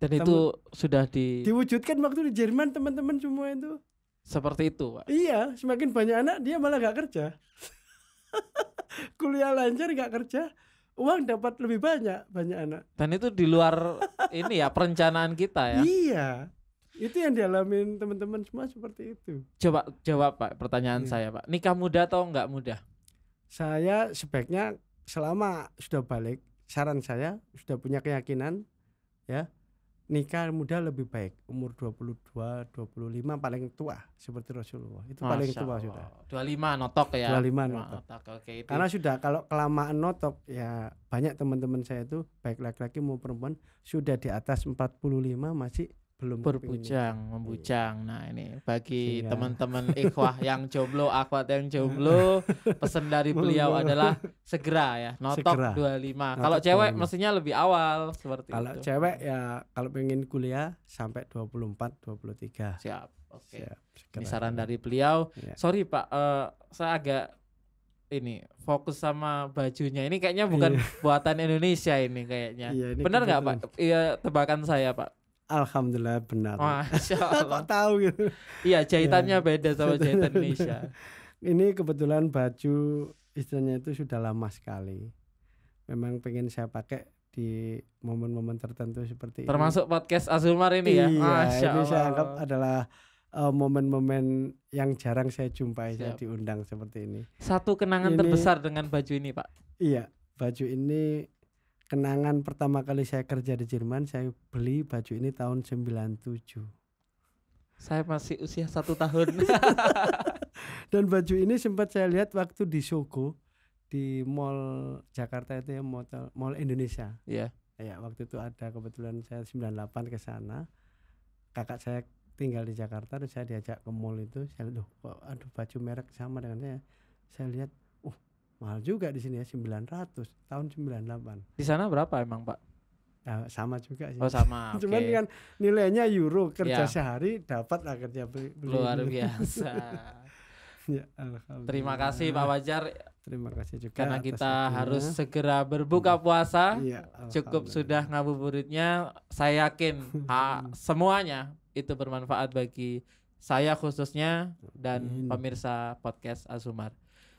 Dan itu sudah diwujudkan waktu di Jerman, teman-teman semua itu. Seperti itu, Pak. Iya, semakin banyak anak dia malah gak kerja. Kuliah lancar gak kerja, uang dapat lebih banyak anak. Dan itu di luar ini ya perencanaan kita ya. Iya, itu yang dialamin teman-teman semua seperti itu. Coba jawab Pak pertanyaan saya Pak. Nikah muda atau enggak muda? Saya sebaiknya selama sudah balik, saran saya sudah punya keyakinan ya, nikah muda lebih baik, umur 22, 25 paling tua seperti Rasulullah. Itu paling tua sudah. 25 notok ya. 25 notok. Oke, itu. Karena sudah kalau kelamaan notok ya banyak teman-teman saya itu baik laki-laki maupun perempuan sudah di atas 45 masih belum membujang. Nah, ini bagi teman-teman ikhwah yang jomblo, akhwat yang jomblo, pesan dari beliau adalah segera ya, notok 25. Kalau cewek mestinya lebih awal seperti kalau itu. Kalau cewek ya kalau pengen kuliah sampai 24, 23. Siap. Oke. Ini saran dari beliau. Ya. Sorry Pak, saya agak fokus sama bajunya. Ini kayaknya bukan buatan Indonesia ini kayaknya. Iya, ini benar nggak Pak? Iya, tebakan saya Pak. Alhamdulillah benar. Masya Allah. Kok tahu gitu? Iya, jahitannya beda sama jahitan Indonesia. Ini kebetulan baju istilahnya itu sudah lama sekali. Memang pengen saya pakai di momen-momen tertentu seperti termasuk ini. Termasuk podcast Azulmar ini ya. Masya Allah. Ini saya anggap adalah momen-momen yang jarang saya jumpai saya Siap. diundang seperti ini. Satu kenangan Ini- terbesar dengan baju ini, Pak. Iya, baju ini kenangan pertama kali saya kerja di Jerman, saya beli baju ini tahun 97. Saya masih usia 1 tahun. Dan baju ini sempat saya lihat waktu di Sogo di Mall Jakarta itu ya, Mall Indonesia. Iya. Ya, waktu itu ada kebetulan saya 98 ke sana. Kakak saya tinggal di Jakarta terus saya diajak ke mall itu. Saya lihat, kok aduh baju merek sama dengan saya. Saya lihat, mahal juga di sini ya 900 tahun 98. Di sana berapa emang, Pak? Nah, sama juga sih. Oh, sama. Cuman Oke. kan nilainya euro, kerja Ya. sehari dapat lah kerja beli. Luar biasa. Ya, alhamdulillah. Terima kasih Pak Wajar Terima kasih juga karena atas kita waktunya. harus segera berbuka puasa. Iya, Cukup sudah alhamdulillah. ngabuburitnya. Saya yakin semuanya itu bermanfaat bagi saya khususnya dan Amin. pemirsa podcast Azumar.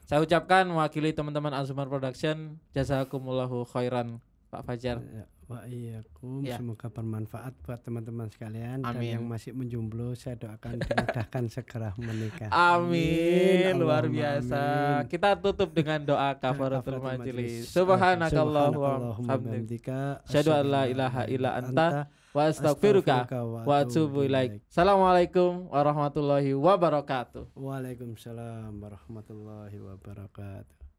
Saya ucapkan mewakili teman-teman Azumar Production, jazakumullahu khairan Pak Fajar. Ya, wa iyyakum. Ya. Semoga bermanfaat buat teman-teman sekalian. Dan Amin. yang masih menjomblo saya doakan dimudahkan segera menikah. Amin, luar Allahumma biasa. amin. Kita tutup dengan doa kafaratul majelis. Subhanakallahumma hamdika, asyhadu an la ilaha illa anta wa astaghfiruka wa atubu ilaik. Assalamualaikum warahmatullahi wabarakatuh. Waalaikumsalam warahmatullahi wabarakatuh.